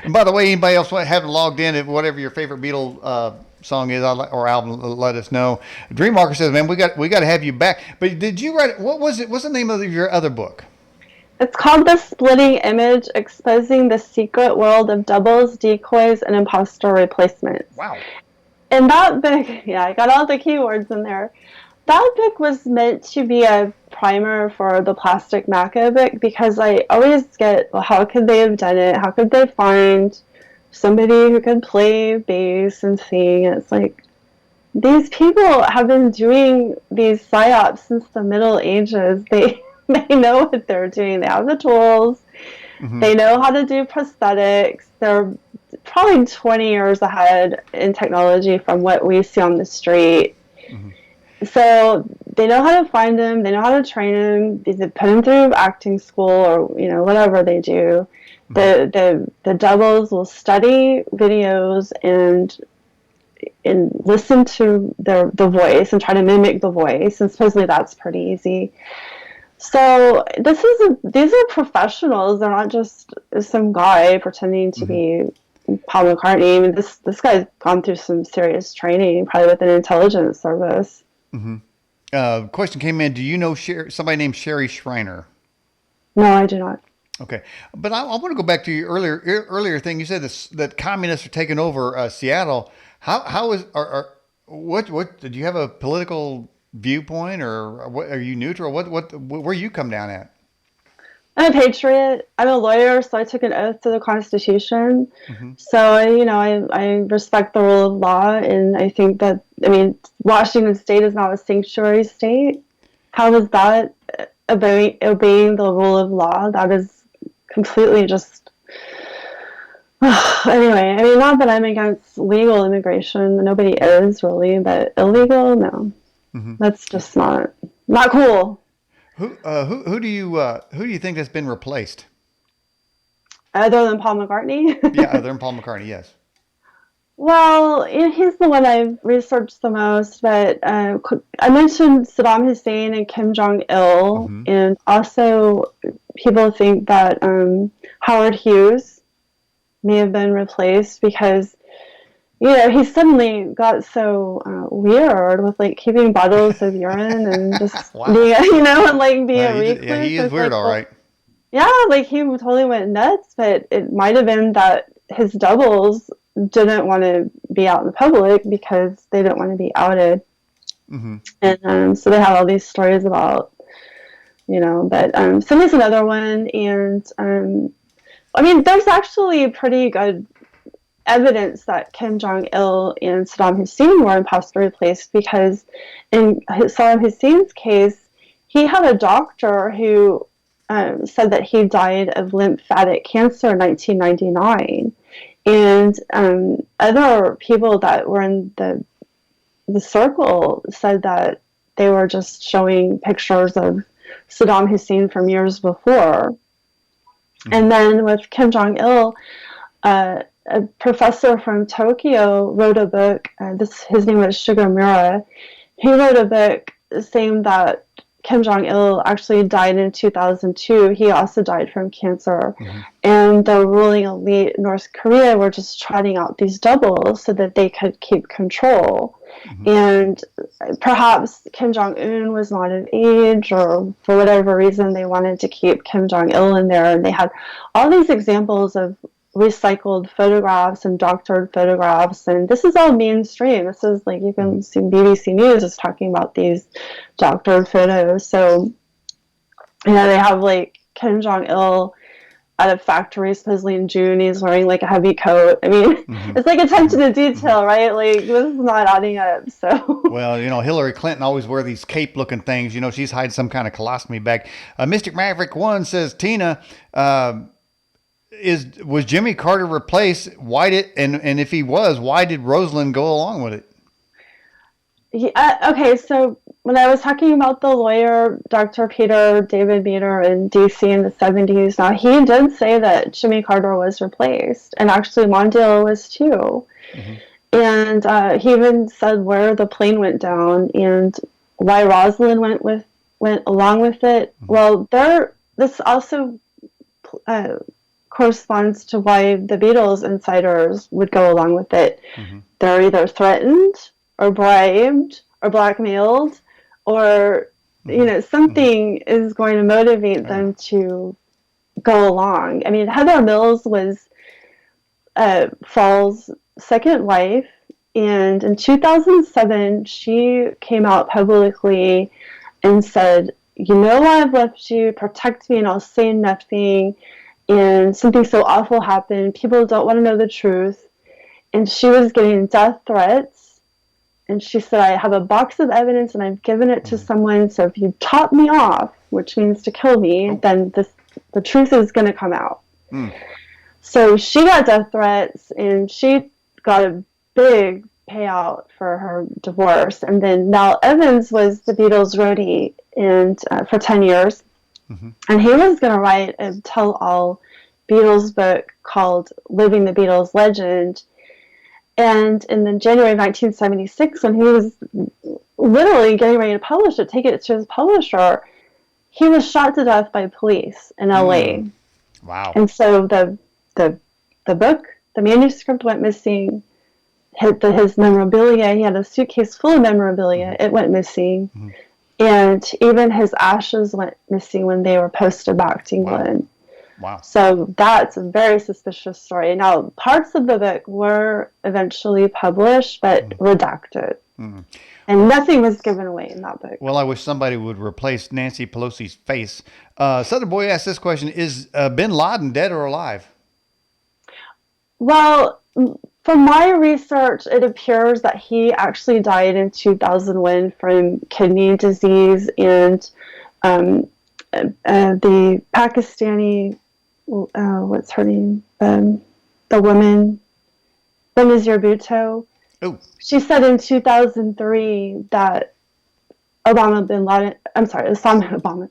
[SPEAKER 1] and by the way, anybody else haven't logged in, if whatever your favorite Beatle song is or album, let us know. Dreamwalker says, "Man, we got to have you back." But did you write? What was it? What's the name of your other book?
[SPEAKER 2] It's called The Splitting Image: Exposing the Secret World of Doubles, Decoys, and Impostor-Replacements.
[SPEAKER 1] Wow.
[SPEAKER 2] And that book, I got all the keywords in there. That book was meant to be a primer for the Plastic Macca book, because I always get, well, how could they have done it? How could they find somebody who could play bass and sing? It's like, these people have been doing these psy-ops since the Middle Ages. They know what they're doing. They have the tools. Mm-hmm. They know how to do prosthetics. They're probably 20 years ahead in technology from what we see on the street. Mm-hmm. So they know how to find them. They know how to train them. They put them through acting school or whatever they do. Mm-hmm. The doubles will study videos and listen to the voice and try to mimic the voice. And supposedly that's pretty easy. So these are professionals. They're not just some guy pretending to be Paul McCartney. I mean, this guy's gone through some serious training, probably with an intelligence service.
[SPEAKER 1] Mm-hmm. Question came in. Do you know somebody named Sherry Shriner?
[SPEAKER 2] No, I do not.
[SPEAKER 1] Okay, but I want to go back to your earlier thing. You said that communists are taking over Seattle. What did you have a political viewpoint, or what, are you neutral? Where you come down at?
[SPEAKER 2] I'm a patriot. I'm a lawyer, so I took an oath to the Constitution. Mm-hmm. So I respect the rule of law, and I think that Washington State is not a sanctuary state. How is that obeying the rule of law? That is completely just. Anyway, not that I'm against legal immigration. Nobody is really, but illegal, no. Mm-hmm. That's just not cool.
[SPEAKER 1] Who do you think has been replaced?
[SPEAKER 2] Other than Paul McCartney?
[SPEAKER 1] Yeah, other than Paul McCartney, yes.
[SPEAKER 2] Well, he's the one I've researched the most, but I mentioned Saddam Hussein and Kim Jong-il, mm-hmm. and also people think that Howard Hughes may have been replaced because he suddenly got so weird with keeping bottles of urine and just
[SPEAKER 1] wow.
[SPEAKER 2] being, being a recluse.
[SPEAKER 1] Yeah, he is weird, all right.
[SPEAKER 2] Yeah, he totally went nuts, but it might have been that his doubles didn't want to be out in the public because they didn't want to be outed. Mm-hmm. And so they have all these stories about, but so there's another one, and there's actually pretty good evidence that Kim Jong-il and Saddam Hussein were imposter replaced, because in Saddam Hussein's case, he had a doctor who said that he died of lymphatic cancer in 1999, and other people that were in the circle said that they were just showing pictures of Saddam Hussein from years before. Mm-hmm. And then with Kim Jong-il, a professor from Tokyo wrote a book. His name was Shigemura. He wrote a book saying that Kim Jong-il actually died in 2002. He also died from cancer. Mm-hmm. And the ruling elite in North Korea were just trotting out these doubles so that they could keep control. And perhaps Kim Jong-un was not of age, or for whatever reason they wanted to keep Kim Jong-il in there. And they had all these examples of recycled photographs and doctored photographs. And this is all mainstream. This is like, you can see BBC News is talking about these doctored photos. So, you know, they have like Kim Jong-il at a factory supposedly in June. He's wearing like a heavy coat. I mean, it's like attention to detail, right? Like, this is not adding up. So,
[SPEAKER 1] well, you know, Hillary Clinton always wear these cape looking things. You know, she's hiding some kind of colostomy bag. Mystic Maverick 1 says, Tina, was Jimmy Carter replaced? Why did, and if he was, why did Rosalind go along with it?
[SPEAKER 2] yeah, okay, so when I was talking about the lawyer, Dr. Peter David Meter in DC in the 70s, now he did say that Jimmy Carter was replaced, and actually Mondale was too. And he even said where the plane went down and why Rosalind went along with it. Well, this also corresponds to why the Beatles insiders would go along with it. They're either threatened or bribed or blackmailed, or you know, something is going to motivate them to go along. I mean, Heather Mills was Fall's second wife, and in 2007 she came out publicly and said, you know, I've left you, protect me and I'll say nothing, and something so awful happened, people don't want to know the truth. And she was getting death threats. And she said, I have a box of evidence and I've given it to someone, so if you top me off, which means to kill me, then the truth is going to come out. So she got death threats, and she got a big payout for her divorce. And then Mal Evans was the Beatles roadie and for 10 years. And he was going to write a tell-all Beatles book called Living the Beatles Legend. And in the January of 1976, when he was literally getting ready to publish it, take it to his publisher, he was shot to death by police in LA.
[SPEAKER 1] Wow.
[SPEAKER 2] And so the book, the manuscript went missing. His memorabilia, he had a suitcase full of memorabilia, it went missing. And even his ashes went missing when they were posted back to England.
[SPEAKER 1] Wow.
[SPEAKER 2] So that's a very suspicious story. Now, parts of the book were eventually published, but redacted. And nothing was given away in that book.
[SPEAKER 1] Well, I wish somebody would replace Nancy Pelosi's face. Southern Boy asked this question, is bin Laden dead or alive?
[SPEAKER 2] Well, from my research, it appears that he actually died in 2001 from kidney disease, and the Pakistani, what's her name? The woman, Benazir Bhutto.
[SPEAKER 1] Oh.
[SPEAKER 2] She said in 2003 that Osama bin Laden died in 2001.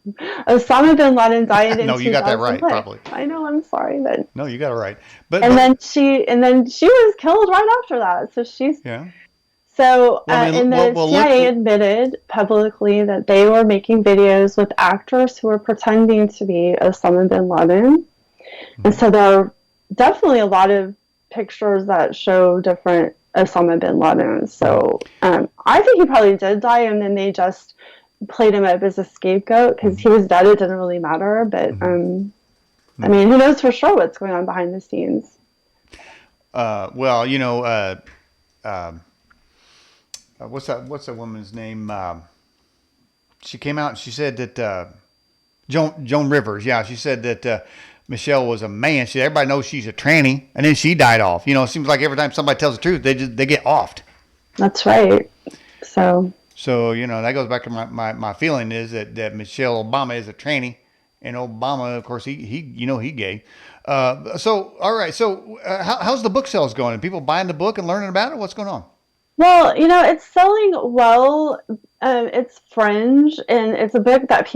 [SPEAKER 1] No, you got that right, probably.
[SPEAKER 2] I know, I'm sorry, but
[SPEAKER 1] no, you got it right.
[SPEAKER 2] Then she was killed right after that. So she's So, and the CIA admitted publicly that they were making videos with actors who were pretending to be Osama bin Laden. And so there are definitely a lot of pictures that show different Osama bin Laden. So I think he probably did die, and then they just played him up as a scapegoat because he was dead. It didn't really matter. But, I mean, who knows for sure what's going on behind the scenes?
[SPEAKER 1] Well, you know, what's that woman's name? She came out and she said that Joan Rivers. Yeah, she said that Michelle was a man. Everybody knows she's a tranny, and then she died off. You know, it seems like every time somebody tells the truth, they get offed.
[SPEAKER 2] That's right. So
[SPEAKER 1] you know, that goes back to my feeling is that Michelle Obama is a tranny, and Obama, of course, he gay. So all right. So how's the book sales going? Are people buying the book and learning about it? What's going on?
[SPEAKER 2] Well, you know, it's selling well. It's fringe, and it's a book that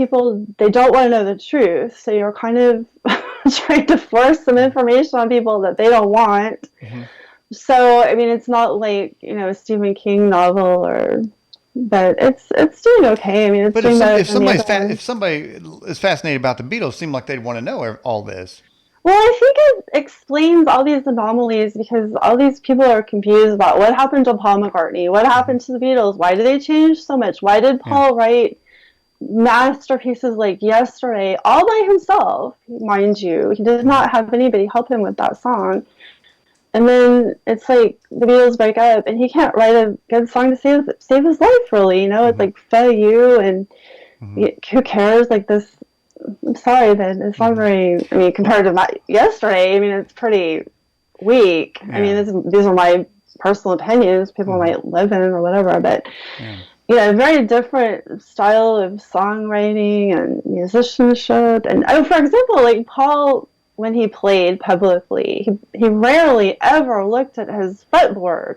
[SPEAKER 2] they don't want to know the truth. So you're kind of trying to force some information on people that they don't want. So, I mean, it's not like, you know, a Stephen King novel, but it's doing okay. I mean, it's doing better.
[SPEAKER 1] If somebody is fascinated about the Beatles, it seems like they'd want to know all this.
[SPEAKER 2] Well, I think it explains all these anomalies because all these people are confused about what happened to Paul McCartney, what
[SPEAKER 1] Mm-hmm.
[SPEAKER 2] happened to the Beatles, why did they change so much, why did
[SPEAKER 1] Yeah.
[SPEAKER 2] Paul write masterpieces like Yesterday all by himself, mind you. He did
[SPEAKER 1] Mm-hmm.
[SPEAKER 2] not have anybody help him with that song. And then it's like the Beatles break up, and he can't write a good song to save his life. Really, it's
[SPEAKER 1] Mm-hmm.
[SPEAKER 2] like "Fair You" and
[SPEAKER 1] Mm-hmm.
[SPEAKER 2] who cares? Like this. I'm sorry, but it's not
[SPEAKER 1] Mm-hmm.
[SPEAKER 2] very. I mean, compared to Yesterday, I mean, it's pretty weak. I
[SPEAKER 1] Yeah.
[SPEAKER 2] mean, these are my personal opinions. People
[SPEAKER 1] Mm-hmm.
[SPEAKER 2] might live in or whatever, but
[SPEAKER 1] Yeah.
[SPEAKER 2] very different style of songwriting and musicianship. And for example, like Paul, when he played publicly, he rarely ever looked at his fretboard.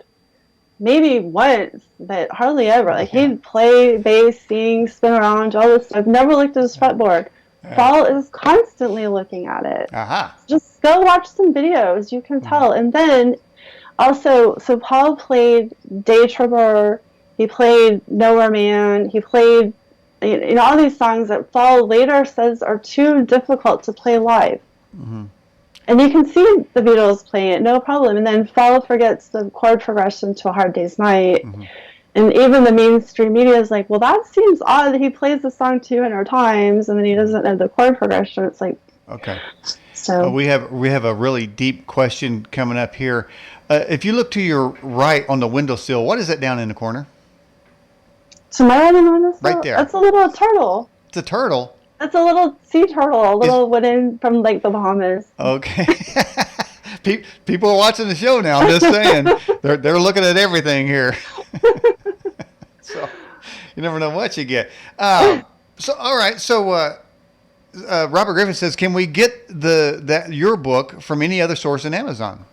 [SPEAKER 2] Maybe once, but hardly ever. Like
[SPEAKER 1] Yeah.
[SPEAKER 2] he'd play bass, sing, spin around, all this stuff. Never looked at his fretboard.
[SPEAKER 1] Yeah.
[SPEAKER 2] Paul is constantly looking at it.
[SPEAKER 1] Aha.
[SPEAKER 2] Just go watch some videos. You can
[SPEAKER 1] Mm-hmm.
[SPEAKER 2] tell. And then also, so Paul played Day Tripper, he played Nowhere Man, he played all these songs that Paul later says are too difficult to play live.
[SPEAKER 1] Mm-hmm.
[SPEAKER 2] And you can see the Beatles playing it, no problem. And then Paul forgets the chord progression to A Hard Day's Night.
[SPEAKER 1] Mm-hmm.
[SPEAKER 2] And even the mainstream media is like, well, that seems odd. He plays the song 200 times and then he doesn't know the chord progression. It's like,
[SPEAKER 1] Okay.
[SPEAKER 2] so.
[SPEAKER 1] We have a really deep question coming up here. If you look to your right on the windowsill, what is that down in the corner?
[SPEAKER 2] To my right on this,
[SPEAKER 1] Right there.
[SPEAKER 2] that's a little turtle.
[SPEAKER 1] It's a turtle.
[SPEAKER 2] That's a little sea turtle, a little wooden from like the Bahamas.
[SPEAKER 1] Okay. People are watching the show now. I'm just saying, they're looking at everything here. So you never know what you get. So all right. So Robert Griffin says, can we get your book from any other source in Amazon?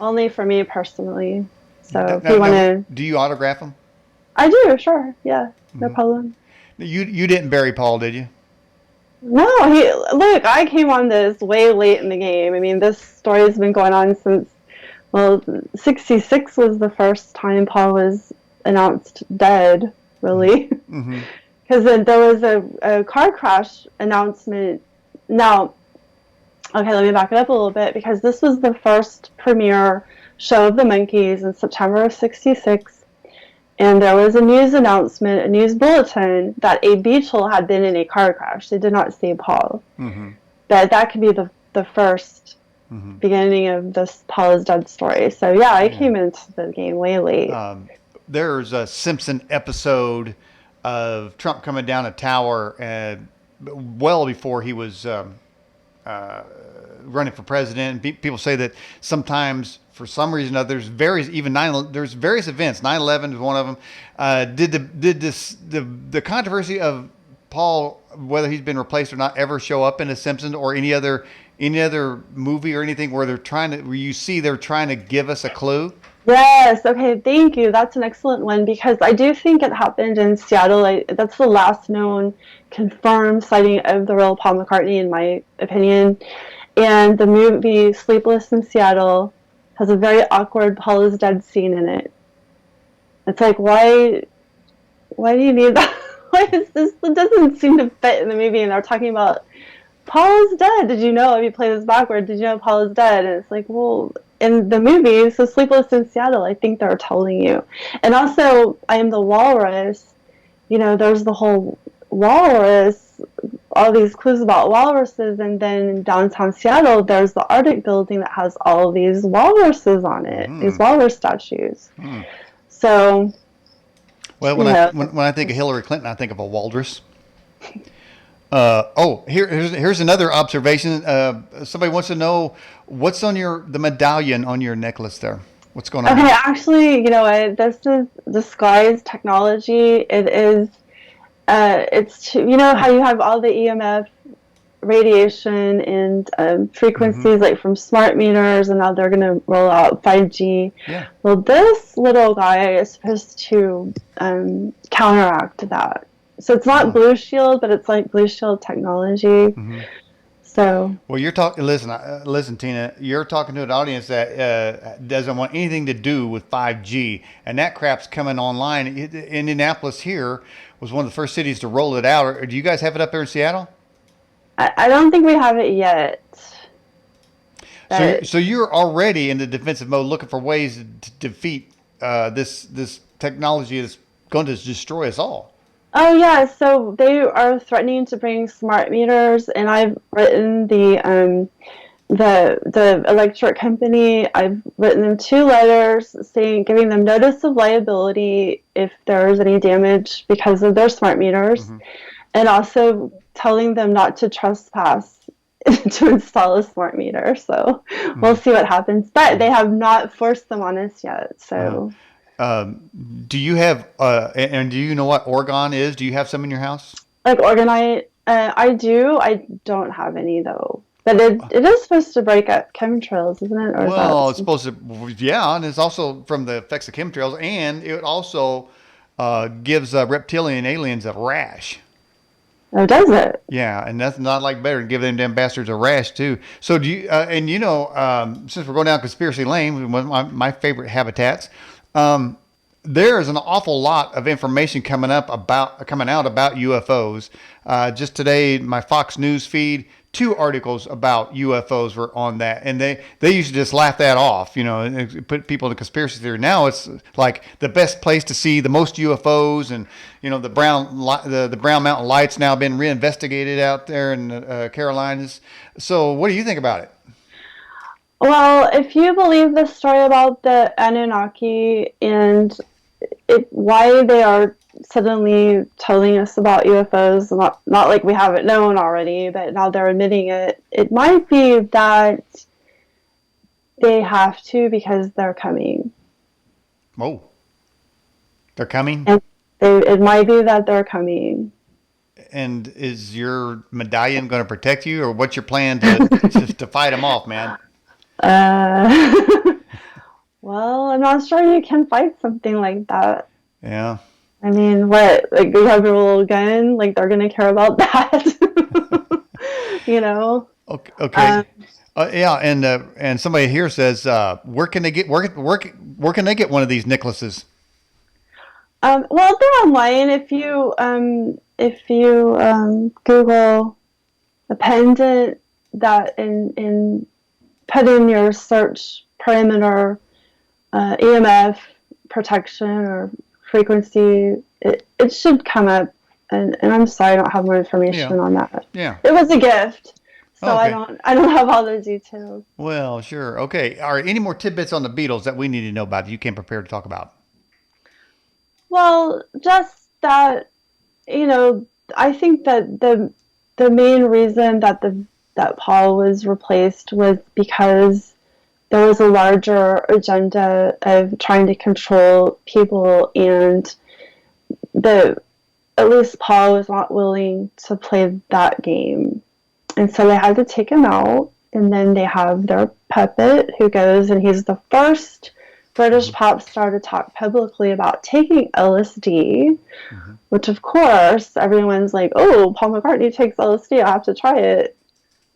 [SPEAKER 2] Only for me personally. So if
[SPEAKER 1] Now,
[SPEAKER 2] you want to,
[SPEAKER 1] do you autograph them?
[SPEAKER 2] I do, sure, yeah, no
[SPEAKER 1] Mm-hmm.
[SPEAKER 2] problem.
[SPEAKER 1] You didn't bury Paul, did you?
[SPEAKER 2] No, look, I came on this way late in the game. I mean, this story has been going on since, well, 66 was the first time Paul was announced dead, really.
[SPEAKER 1] Mm-hmm.
[SPEAKER 2] Because then there was a car crash announcement. Now, okay, let me back it up a little bit, because this was the first premiere show of the Monkees in September of 66. And there was a news announcement, a news bulletin, that a Beatle had been in a car crash. They did not say Paul.
[SPEAKER 1] Mm-hmm.
[SPEAKER 2] But that could be the first
[SPEAKER 1] Mm-hmm.
[SPEAKER 2] beginning of this Paul is dead story. So, yeah, I came into the game way late.
[SPEAKER 1] There's a Simpson episode of Trump coming down a tower well before he was running for president. People say that sometimes, for some reason, there's various events. 9/11 is one of them. Did the controversy of Paul, whether he's been replaced or not, ever show up in The Simpsons or any other movie or anything where you see they're trying to give us a clue?
[SPEAKER 2] Yes, okay, thank you. That's an excellent one, because I do think it happened in Seattle. That's the last known confirmed sighting of the real Paul McCartney, in my opinion. And the movie Sleepless in Seattle has a very awkward Paul is dead scene in it. It's like, why do you need that? Why is this? It doesn't seem to fit in the movie, and they're talking about Paul is dead. Did you know? If you play this backward, did you know Paul is dead? And it's like, well, in the movie, so Sleepless in Seattle, I think they're telling you. And also, I Am the Walrus. There's the whole walrus, all these clues about walruses, and then in downtown Seattle, there's the Arctic building that has all of these walruses on it, these walrus statues. So,
[SPEAKER 1] Well, when I think of Hillary Clinton, I think of a walrus. Here's another observation. Somebody wants to know what's on the medallion on your necklace there. What's going on?
[SPEAKER 2] Okay, actually, you know what? This is disguised technology. It is. It's how you have all the EMF radiation and frequencies like from smart meters, and now they're going to roll out 5G.
[SPEAKER 1] Yeah.
[SPEAKER 2] Well, this little guy is supposed to counteract that. So it's not Blue Shield, but it's like Blue Shield technology.
[SPEAKER 1] Mm-hmm.
[SPEAKER 2] So.
[SPEAKER 1] Well, you're talking. Listen, Tina. You're talking to an audience that doesn't want anything to do with 5G, and that crap's coming online. Indianapolis here was one of the first cities to roll it out. Do you guys have it up there in Seattle?
[SPEAKER 2] I don't think we have it yet.
[SPEAKER 1] So you're already in the defensive mode, looking for ways to defeat this technology that's going to destroy us all.
[SPEAKER 2] Oh yeah, so they are threatening to bring smart meters, and I've written the electric company. I've written them 2 letters saying, giving them notice of liability if there's any damage because of their smart meters,
[SPEAKER 1] Mm-hmm.
[SPEAKER 2] and also telling them not to trespass to install a smart meter. So we'll see what happens. But they have not forced them on us yet. So.
[SPEAKER 1] Do you have, and do you know what Orgon is? Do you have some in your house?
[SPEAKER 2] Like organite, I do. I don't have any though. But it is supposed to break up chemtrails, isn't it? Or
[SPEAKER 1] Well,
[SPEAKER 2] is
[SPEAKER 1] it's
[SPEAKER 2] that...
[SPEAKER 1] supposed to, yeah, and it's also from the effects of chemtrails, and it also gives reptilian aliens a rash.
[SPEAKER 2] Oh, does it?
[SPEAKER 1] Yeah, and that's not like better to give them damn bastards a rash too. So do you? And since we're going down conspiracy lane, one of my favorite habitats, there is an awful lot of information coming out about UFOs. Just today, my Fox News feed, 2 articles about UFOs were on that, and they used to just laugh that off, and put people in conspiracy theory. Now it's like the best place to see the most UFOs, and the Brown Mountain Lights now been reinvestigated out there in the Carolinas. So, what do you think about it?
[SPEAKER 2] Well, if you believe the story about the Anunnaki and why they are suddenly telling us about UFOs, not like we haven't known already, but now they're admitting it, it might be that they have to because they're coming.
[SPEAKER 1] Oh, they're coming?
[SPEAKER 2] And it might be that they're coming.
[SPEAKER 1] And is your medallion going to protect you, or what's your plan to fight them off, man?
[SPEAKER 2] Well, I'm not sure you can fight something like that.
[SPEAKER 1] Yeah.
[SPEAKER 2] I mean, what? Like, you have your little gun? Like, they're going to care about that?
[SPEAKER 1] Okay. Okay. Yeah, and somebody here says, where can they get one of these necklaces?
[SPEAKER 2] Well, they're online. If you Google a pendant that in put in your search parameter EMF protection or frequency, it should come up. And I'm sorry, I don't have more information on that.
[SPEAKER 1] Yeah.
[SPEAKER 2] It was a gift, so
[SPEAKER 1] Okay.
[SPEAKER 2] I don't have all the details.
[SPEAKER 1] Well, sure. Okay. Are any more tidbits on the Beatles that we need to know about that you came prepared to talk about?
[SPEAKER 2] Well, just that, I think that the main reason that Paul was replaced was because there was a larger agenda of trying to control people, and at least Paul was not willing to play that game. And so they had to take him out, and then they have their puppet who goes, and he's the first British pop star to talk publicly about taking LSD, which of course everyone's like, oh, Paul McCartney takes LSD, I have to try it.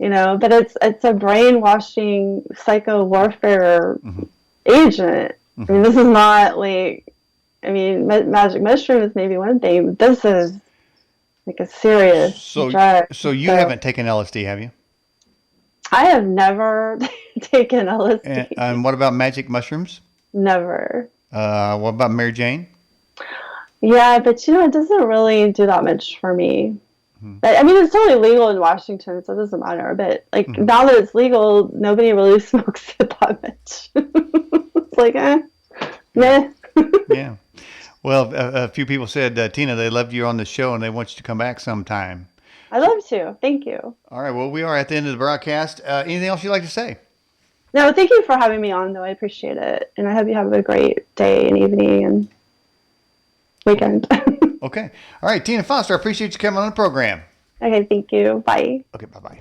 [SPEAKER 2] But it's a brainwashing psycho warfare agent. I mean, this is not like, magic mushroom is maybe one thing, but this is like a serious drug.
[SPEAKER 1] So you haven't taken LSD, have you?
[SPEAKER 2] I have never taken LSD.
[SPEAKER 1] And what about magic mushrooms?
[SPEAKER 2] Never.
[SPEAKER 1] What about Mary Jane?
[SPEAKER 2] Yeah, but it doesn't really do that much for me. It's totally legal in Washington, so it doesn't matter. But now that it's legal, nobody really smokes it that much. It's like, meh.
[SPEAKER 1] Yeah. Well, a few people said, Tina, they loved you on the show and they want you to come back sometime.
[SPEAKER 2] I'd love to. Thank you.
[SPEAKER 1] All right. Well, we are at the end of the broadcast. Anything else you'd like to say?
[SPEAKER 2] No, thank you for having me on, though. I appreciate it. And I hope you have a great day and evening and weekend.
[SPEAKER 1] Okay. All right. Tina Foster, I appreciate you coming on the program.
[SPEAKER 2] Okay. Thank you. Bye.
[SPEAKER 1] Okay. Bye-bye.